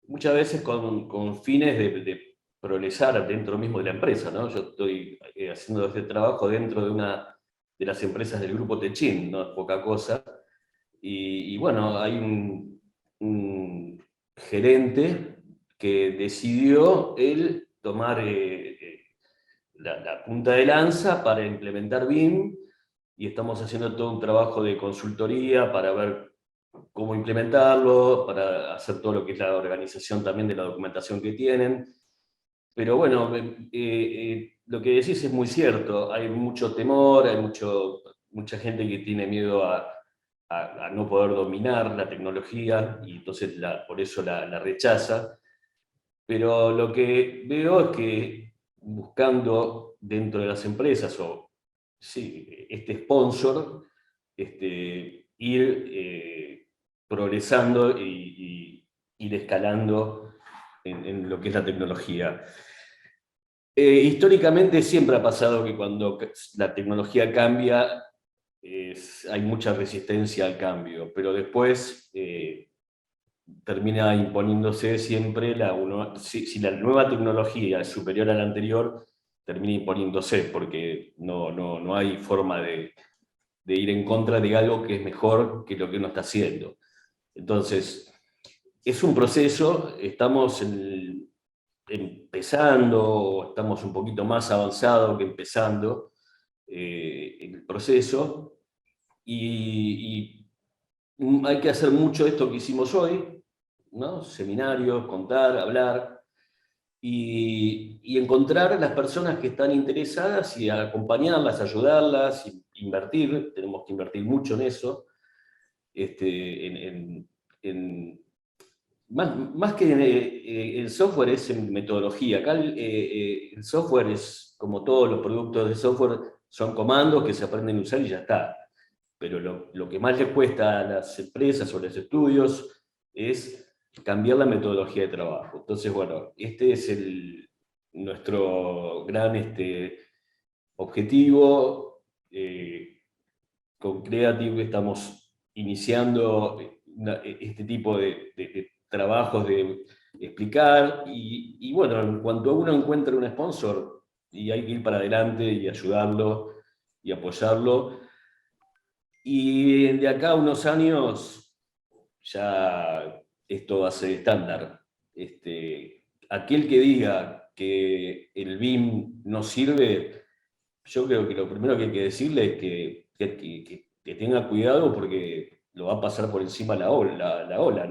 muchas veces con fines de progresar dentro mismo de la empresa, ¿no? Yo estoy haciendo este trabajo dentro de una de las empresas del grupo Techin, no es poca cosa, y bueno, hay un gerente que decidió él tomar la punta de lanza para implementar BIM, y estamos haciendo todo un trabajo de consultoría para ver cómo implementarlo, para hacer todo lo que es la organización también de la documentación que tienen. Pero bueno, lo que decís es muy cierto, hay mucho temor, hay mucha gente que tiene miedo a no poder dominar la tecnología y entonces por eso la rechaza. Pero lo que veo es que buscando dentro de las empresas, o sí, este sponsor, ir progresando y ir escalando en lo que es la tecnología. Históricamente siempre ha pasado que cuando la tecnología cambia, hay mucha resistencia al cambio, pero después termina imponiéndose siempre, si la nueva tecnología es superior a la anterior, termina imponiéndose, porque no hay forma de ir en contra de algo que es mejor que lo que uno está haciendo. Entonces, es un proceso, estamos empezando, estamos un poquito más avanzados que empezando el proceso, y hay que hacer mucho esto que hicimos hoy, ¿no? Seminarios, contar, hablar, y encontrar a las personas que están interesadas y acompañarlas, ayudarlas, invertir, tenemos que invertir mucho en eso, más que el software es en metodología. Acá el software es, como todos los productos de software, son comandos que se aprenden a usar y ya está. Pero lo que más les cuesta a las empresas o a los estudios es cambiar la metodología de trabajo. Entonces, bueno, este es nuestro gran objetivo. Con Creative estamos iniciando este tipo de trabajos de explicar, y bueno, en cuanto uno encuentra un sponsor, y hay que ir para adelante y ayudarlo y apoyarlo, y de acá a unos años ya esto va a ser estándar. Aquel que diga que el BIM no sirve, yo creo que lo primero que hay que decirle es que tenga cuidado, porque lo va a pasar por encima la ola.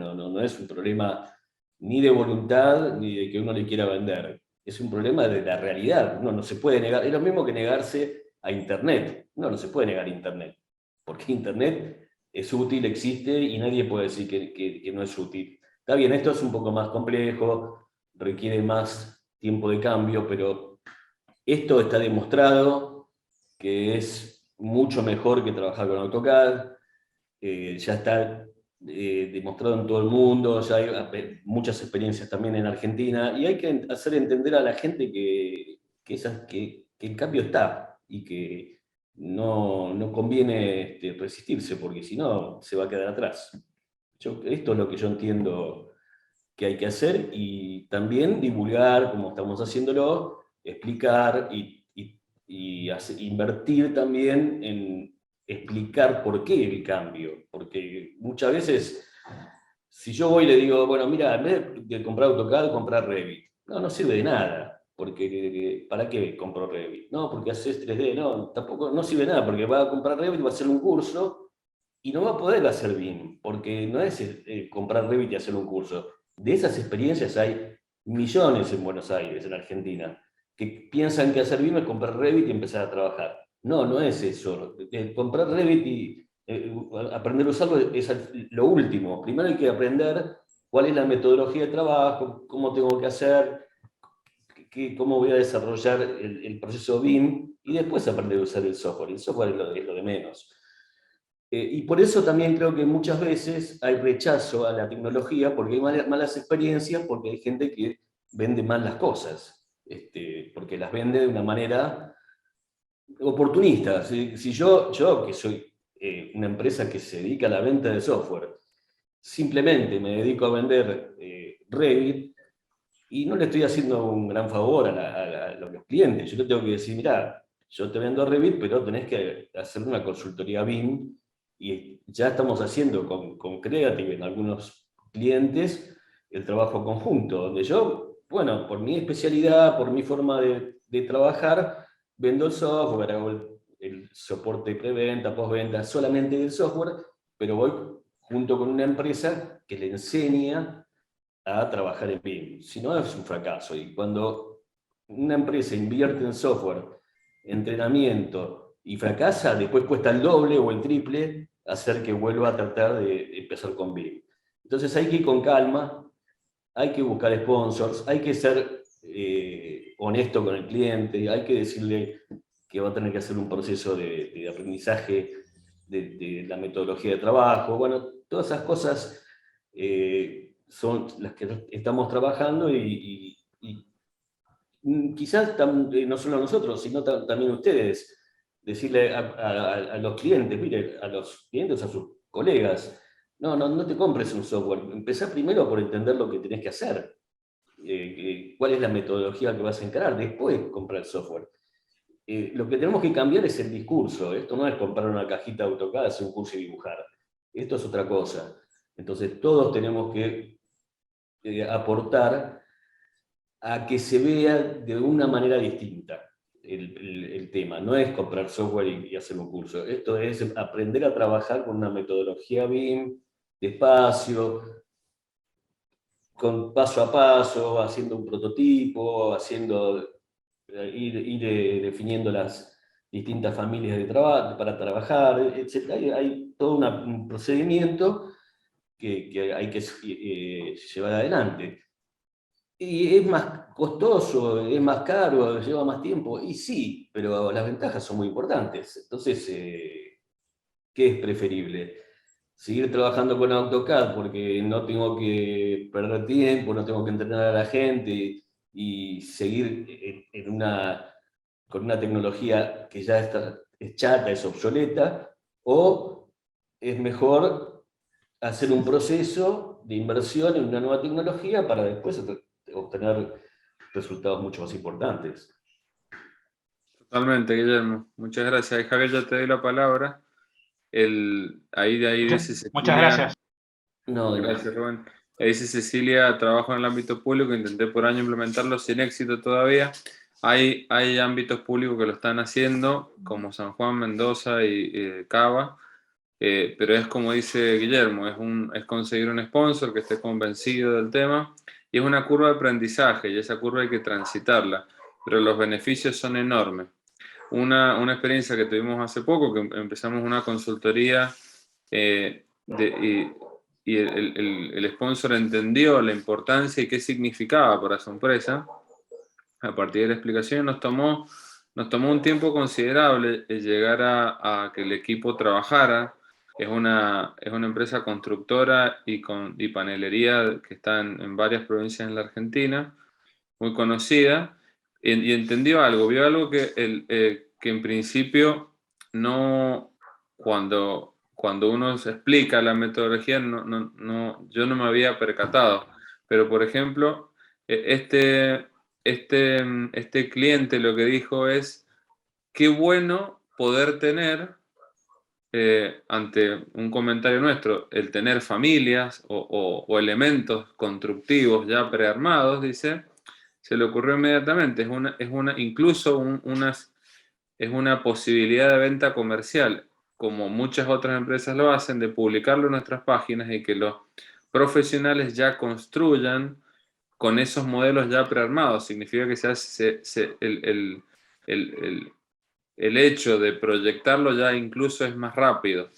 No es un problema ni de voluntad ni de que uno le quiera vender. Es un problema de la realidad. Uno no se puede negar. Es lo mismo que negarse a Internet. Uno no se puede negar a Internet, porque Internet es útil, existe, y nadie puede decir que no es útil. Está bien, esto es un poco más complejo, requiere más tiempo de cambio, pero esto está demostrado que es mucho mejor que trabajar con AutoCAD. Ya está demostrado en todo el mundo, ya hay muchas experiencias también en Argentina, y hay que hacer entender a la gente que el cambio está, y que no conviene resistirse, porque si no se va a quedar atrás. Esto es lo que yo entiendo que hay que hacer, y también divulgar, como estamos haciéndolo, explicar y invertir también en explicar por qué el cambio. Porque muchas veces, si yo voy y le digo, bueno, mira, en vez de comprar AutoCAD, comprar Revit. No sirve de nada, porque ¿para qué compro Revit? No, porque haces 3D, no, tampoco no sirve de nada, porque va a comprar Revit, va a hacer un curso, y no va a poder hacer BIM, porque no es comprar Revit y hacer un curso. De esas experiencias hay millones en Buenos Aires, en Argentina, que piensan que hacer BIM es comprar Revit y empezar a trabajar. No es eso. Comprar Revit y aprender a usarlo es lo último. Primero hay que aprender cuál es la metodología de trabajo, cómo tengo que hacer, cómo voy a desarrollar el proceso BIM, y después aprender a usar el software. El software es lo de menos. Y por eso también creo que muchas veces hay rechazo a la tecnología, porque hay malas experiencias, porque hay gente que vende mal las cosas, porque las vende de una manera oportunista. Si yo que soy una empresa que se dedica a la venta de software, simplemente me dedico a vender Revit, y no le estoy haciendo un gran favor a los clientes. Yo le tengo que decir, mirá, yo te vendo Revit, pero tenés que hacer una consultoría BIM, y ya estamos haciendo con Creative en algunos clientes el trabajo conjunto, donde yo, bueno, por mi especialidad, por mi forma de trabajar, vendo el software, hago el soporte preventa, postventa, solamente del software, pero voy junto con una empresa que le enseña a trabajar en BIM. Si no, es un fracaso. Y cuando una empresa invierte en software, entrenamiento, y fracasa, después cuesta el doble o el triple hacer que vuelva a tratar de empezar con BIM. Entonces hay que ir con calma, hay que buscar sponsors, hay que ser honesto con el cliente, hay que decirle que va a tener que hacer un proceso de aprendizaje de la metodología de trabajo. Bueno, todas esas cosas son las que estamos trabajando, y quizás no solo nosotros, sino también ustedes, decirle a los clientes, mire, a los clientes, a sus colegas, no te compres un software, empezá primero por entender lo que tenés que hacer, cuál es la metodología que vas a encarar, después comprar el software. lo que tenemos que cambiar es el discurso. Esto no es comprar una cajita de AutoCAD, hacer un curso y dibujar. Esto es otra cosa. Entonces todos tenemos que aportar a que se vea de una manera distinta el tema. No es comprar software y hacer un curso. Esto es aprender a trabajar con una metodología BIM, despacio, con paso a paso, haciendo un prototipo, ir definiendo las distintas familias para trabajar, etc. Hay todo un procedimiento que hay que llevar adelante. Y es más costoso, es más caro, lleva más tiempo, y sí, pero las ventajas son muy importantes. Entonces, ¿qué es preferible? Seguir trabajando con AutoCAD porque no tengo que perder tiempo, no tengo que entrenar a la gente y seguir con una tecnología que ya es chata, es obsoleta, o es mejor hacer un proceso de inversión en una nueva tecnología para después obtener resultados mucho más importantes. Totalmente, Guillermo. Muchas gracias. Javier, ya te doy la palabra. Ahí dice Cecilia. Muchas gracias. No, Gracias, Rubén. Ahí dice Cecilia, trabajo en el ámbito público, intenté por año implementarlo sin éxito todavía. Hay ámbitos públicos que lo están haciendo, como San Juan, Mendoza y Cava, pero es como dice Guillermo, es conseguir un sponsor que esté convencido del tema, y es una curva de aprendizaje, y esa curva hay que transitarla, pero los beneficios son enormes. Una experiencia que tuvimos hace poco, que empezamos una consultoría y el sponsor entendió la importancia y qué significaba para su empresa. A partir de la explicación nos tomó un tiempo considerable llegar a que el equipo trabajara. Es una empresa constructora y panelería que está en varias provincias en la Argentina, muy conocida, y entendió algo, vio algo que en principio no, cuando uno se explica la metodología, yo no me había percatado. Pero, por ejemplo, este cliente lo que dijo es: qué bueno poder tener, ante un comentario nuestro, el tener familias o elementos constructivos ya prearmados, dice, se le ocurrió inmediatamente, es una posibilidad de venta comercial, como muchas otras empresas lo hacen, de publicarlo en nuestras páginas y que los profesionales ya construyan con esos modelos ya prearmados. Significa que el hecho de proyectarlo ya incluso es más rápido.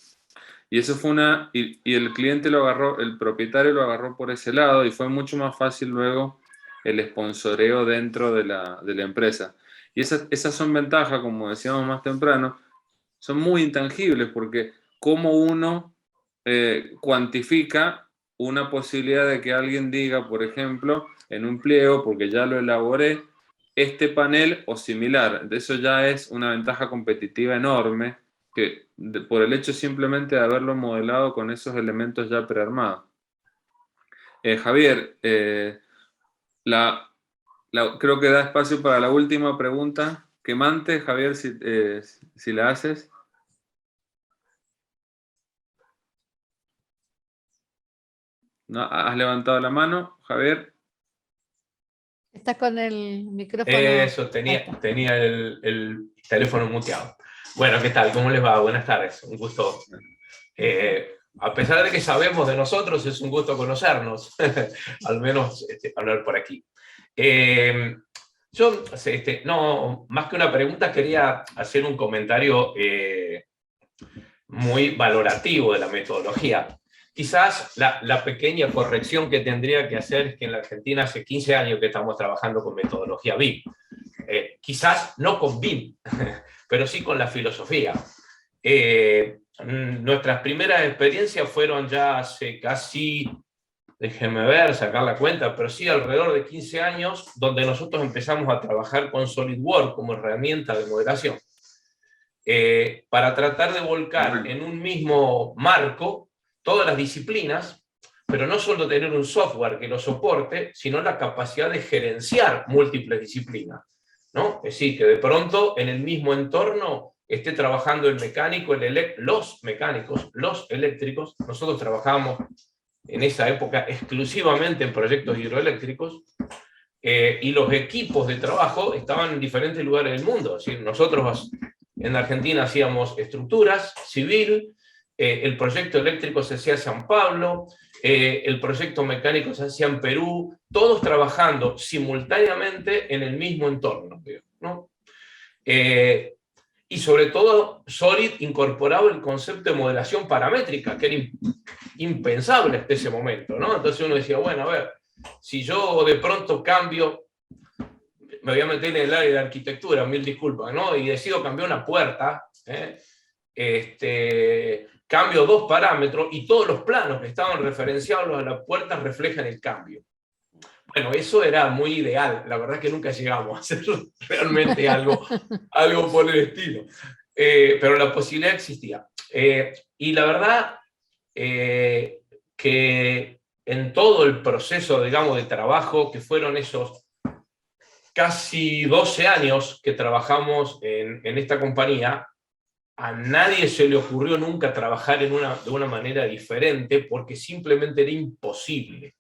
Y eso fue y el cliente lo agarró, el propietario lo agarró por ese lado, y fue mucho más fácil luego el sponsoreo dentro de la empresa. Y esas son ventajas, como decíamos más temprano, son muy intangibles, porque cómo uno cuantifica una posibilidad de que alguien diga, por ejemplo, en un pliego, porque ya lo elaboré, este panel o similar. De eso ya es una ventaja competitiva enorme, que por el hecho simplemente de haberlo modelado con esos elementos ya prearmados. Javier, creo que da espacio para la última pregunta quemante. Javier, si la haces. ¿No? ¿Has levantado la mano, Javier? Estás con el micrófono. Eso, tenía el teléfono muteado. Bueno, ¿qué tal? ¿Cómo les va? Buenas tardes, un gusto. A pesar de que sabemos de nosotros, es un gusto conocernos, al menos hablar por aquí. Yo, no, más que una pregunta, quería hacer un comentario muy valorativo de la metodología. Quizás la pequeña corrección que tendría que hacer es que en la Argentina hace 15 años que estamos trabajando con metodología BIM. Quizás no con BIM, pero sí con la filosofía. Nuestras primeras experiencias fueron ya hace casi, déjenme ver, sacar la cuenta, pero sí alrededor de 15 años, donde nosotros empezamos a trabajar con SolidWorks como herramienta de modelación, para tratar de volcar en un mismo marco todas las disciplinas, pero no solo tener un software que lo soporte, sino la capacidad de gerenciar múltiples disciplinas. ¿no? Es decir, que de pronto en el mismo entorno esté trabajando el mecánico, los mecánicos, los eléctricos. Nosotros trabajábamos en esa época exclusivamente en proyectos hidroeléctricos, y los equipos de trabajo estaban en diferentes lugares del mundo. Es decir, nosotros en Argentina hacíamos estructuras, civil, el proyecto eléctrico se hacía en San Pablo, el proyecto mecánico se hacía en Perú, todos trabajando simultáneamente en el mismo entorno, ¿no? Y sobre todo, Solid incorporaba el concepto de modelación paramétrica, que era impensable hasta ese momento, ¿no? Entonces uno decía, bueno, a ver, si yo de pronto cambio, me voy a meter en el área de arquitectura, mil disculpas, ¿no? Y decido cambiar una puerta, cambio 2 parámetros y todos los planos que estaban referenciados a la puerta reflejan el cambio. Bueno, eso era muy ideal, la verdad es que nunca llegamos a hacer realmente algo por el estilo, pero la posibilidad existía. Y la verdad que en todo el proceso, digamos, de trabajo, que fueron esos casi 12 años que trabajamos en esta compañía, a nadie se le ocurrió nunca trabajar de una manera diferente, porque simplemente era imposible.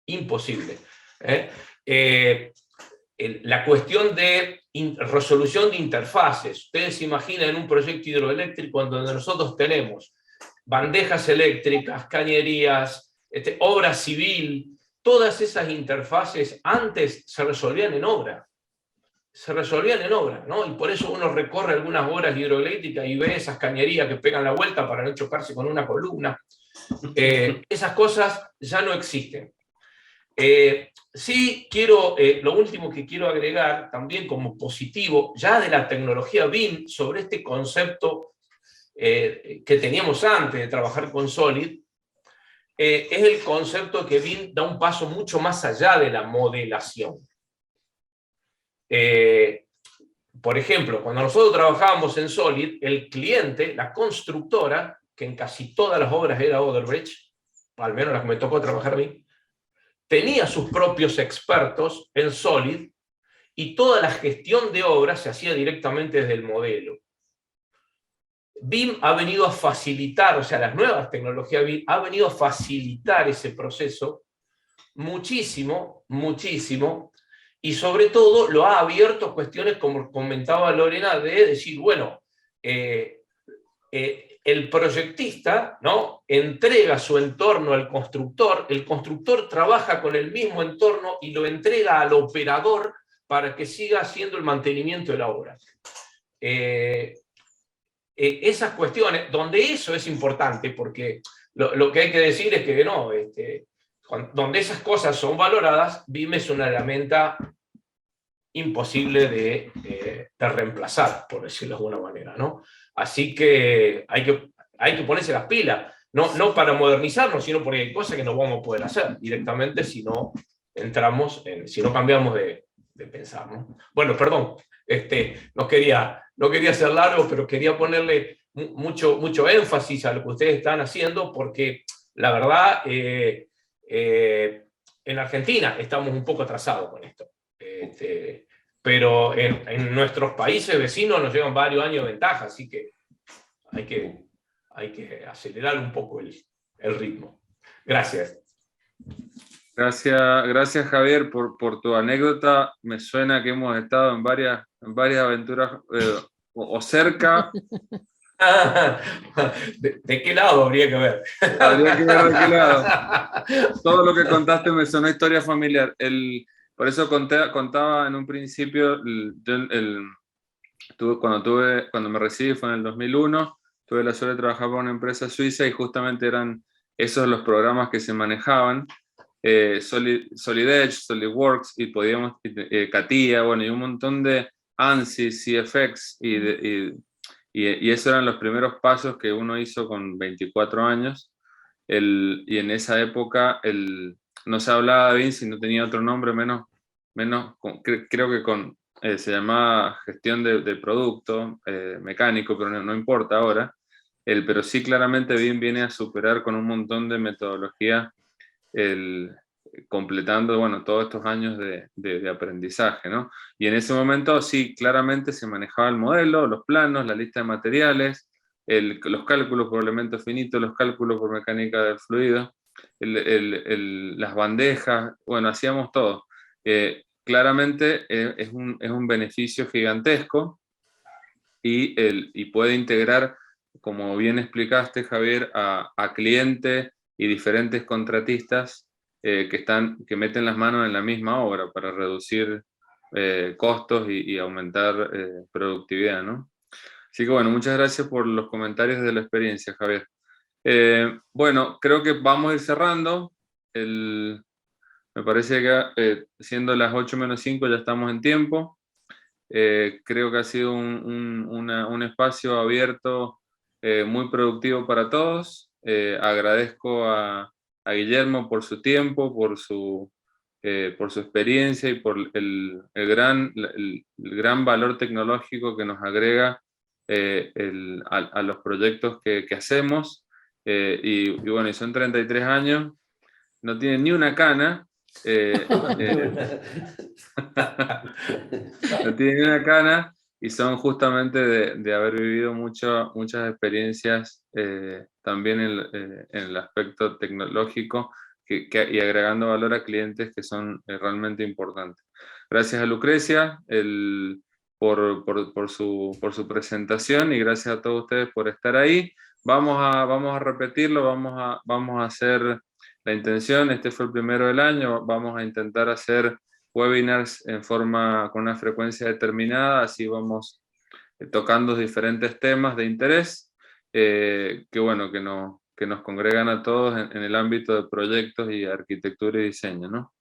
Imposible. La cuestión de resolución de interfaces. Ustedes se imaginan en un proyecto hidroeléctrico en donde nosotros tenemos bandejas eléctricas, cañerías, obra civil, todas esas interfaces antes se resolvían en obra. Se resolvían en obra, ¿no? Y por eso uno recorre algunas obras hidroeléctricas y ve esas cañerías que pegan la vuelta para no chocarse con una columna. Esas cosas ya no existen. Sí, lo último que quiero agregar, también como positivo, ya de la tecnología BIM, sobre este concepto que teníamos antes de trabajar con Solid, es el concepto que BIM da un paso mucho más allá de la modelación. Por ejemplo, cuando nosotros trabajábamos en Solid, el cliente, la constructora, que en casi todas las obras era Oderbrecht, al menos las que me tocó trabajar a mí, tenía sus propios expertos en Solid y toda la gestión de obras se hacía directamente desde el modelo. BIM ha venido a facilitar, o sea, las nuevas tecnologías BIM ha venido a facilitar ese proceso muchísimo, muchísimo, y sobre todo lo ha abierto a cuestiones, como comentaba Lorena, de decir, bueno, el proyectista, ¿no?, entrega su entorno al constructor, el constructor trabaja con el mismo entorno y lo entrega al operador para que siga haciendo el mantenimiento de la obra. Esas cuestiones, donde eso es importante, porque lo que hay que decir es que no, donde esas cosas son valoradas, BIM es una herramienta imposible de reemplazar, por decirlo de alguna manera, ¿no? Así que hay que ponerse las pilas, no para modernizarnos, sino porque hay cosas que no vamos a poder hacer directamente si no si no cambiamos de pensar, ¿no? Bueno, perdón, no quería ser largo, pero quería ponerle mucho énfasis a lo que ustedes están haciendo, porque la verdad, en Argentina estamos un poco atrasados con esto. Pero en nuestros países vecinos nos llevan varios años de ventaja, así que hay que acelerar un poco el ritmo. Gracias. Gracias Javier por tu anécdota. Me suena que hemos estado en varias aventuras o cerca. ¿De qué lado habría que ver? Habría que ver de qué lado. Todo lo que contaste me sonó historia familiar. Por eso contaba en un principio, cuando me recibí fue en el 2001, tuve la suerte de trabajar para una empresa suiza y justamente eran esos los programas que se manejaban, Solid Edge, SolidWorks, y podíamos, CATIA, bueno, y un montón de ANSYS, CFX, y esos eran los primeros pasos que uno hizo con 24 años, y en esa época no se hablaba de BIM, sino tenía otro nombre, creo que se llamaba gestión de producto, mecánico, pero no importa ahora. Pero sí, claramente BIM viene a superar con un montón de metodología completando, bueno, todos estos años de aprendizaje, ¿no? Y en ese momento sí, claramente se manejaba el modelo, los planos, la lista de materiales, los cálculos por elementos finitos, los cálculos por mecánica del fluido, las bandejas, bueno, hacíamos todo. Claramente es un beneficio gigantesco y puede integrar, como bien explicaste, Javier, a clientes y diferentes contratistas que meten las manos en la misma obra para reducir costos y aumentar productividad, ¿no? Así que bueno, muchas gracias por los comentarios de la experiencia, Javier. Bueno, creo que vamos a ir cerrando. Me parece que siendo las 8:05 ya estamos en tiempo. Creo que ha sido un espacio abierto muy productivo para todos. Agradezco a Guillermo por su tiempo, por su experiencia y por el gran valor tecnológico que nos agrega a los proyectos que hacemos. Y bueno, y son 33 años, no tienen ni una cana. No tienen ni una cana y son justamente de haber vivido muchas experiencias también en el aspecto tecnológico y agregando valor a clientes que son realmente importantes. Gracias a Lucrecia por su presentación y gracias a todos ustedes por estar ahí. Vamos a repetirlo, vamos a hacer la intención, este fue el primero del año, vamos a intentar hacer webinars con una frecuencia determinada, así vamos tocando diferentes temas de interés que nos congregan a todos en el ámbito de proyectos y arquitectura y diseño, ¿no?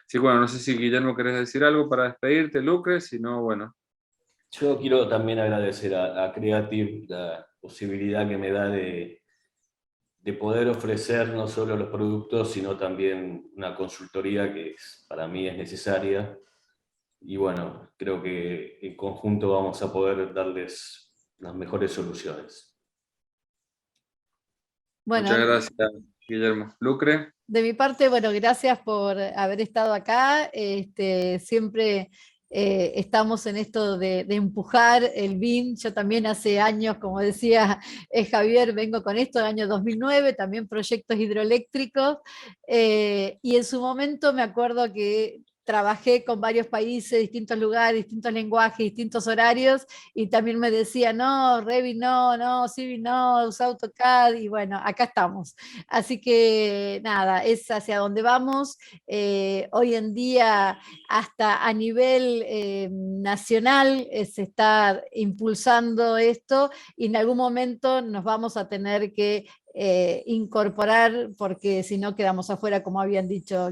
Sí, bueno, no sé si Guillermo querés decir algo para despedirte, Lucre, si no, bueno. Yo quiero también agradecer a Creative la posibilidad que me da de poder ofrecer no solo los productos, sino también una consultoría que para mí es necesaria. Y bueno, creo que en conjunto vamos a poder darles las mejores soluciones. Bueno, muchas gracias, Guillermo. Lucre. de mi parte, bueno, gracias por haber estado acá. Siempre estamos en esto de empujar el BIM. Yo también hace años, como decía Javier, vengo con esto, el año 2009, también proyectos hidroeléctricos. Y en su momento me acuerdo que trabajé con varios países, distintos lugares, distintos lenguajes, distintos horarios, y también me decía, no, Revit no, Civil no, usa AutoCAD, y bueno, acá estamos. Así que nada, es hacia donde vamos. Hoy en día, hasta a nivel nacional, se está impulsando esto, y en algún momento nos vamos a tener que incorporar, porque si no quedamos afuera, como habían dicho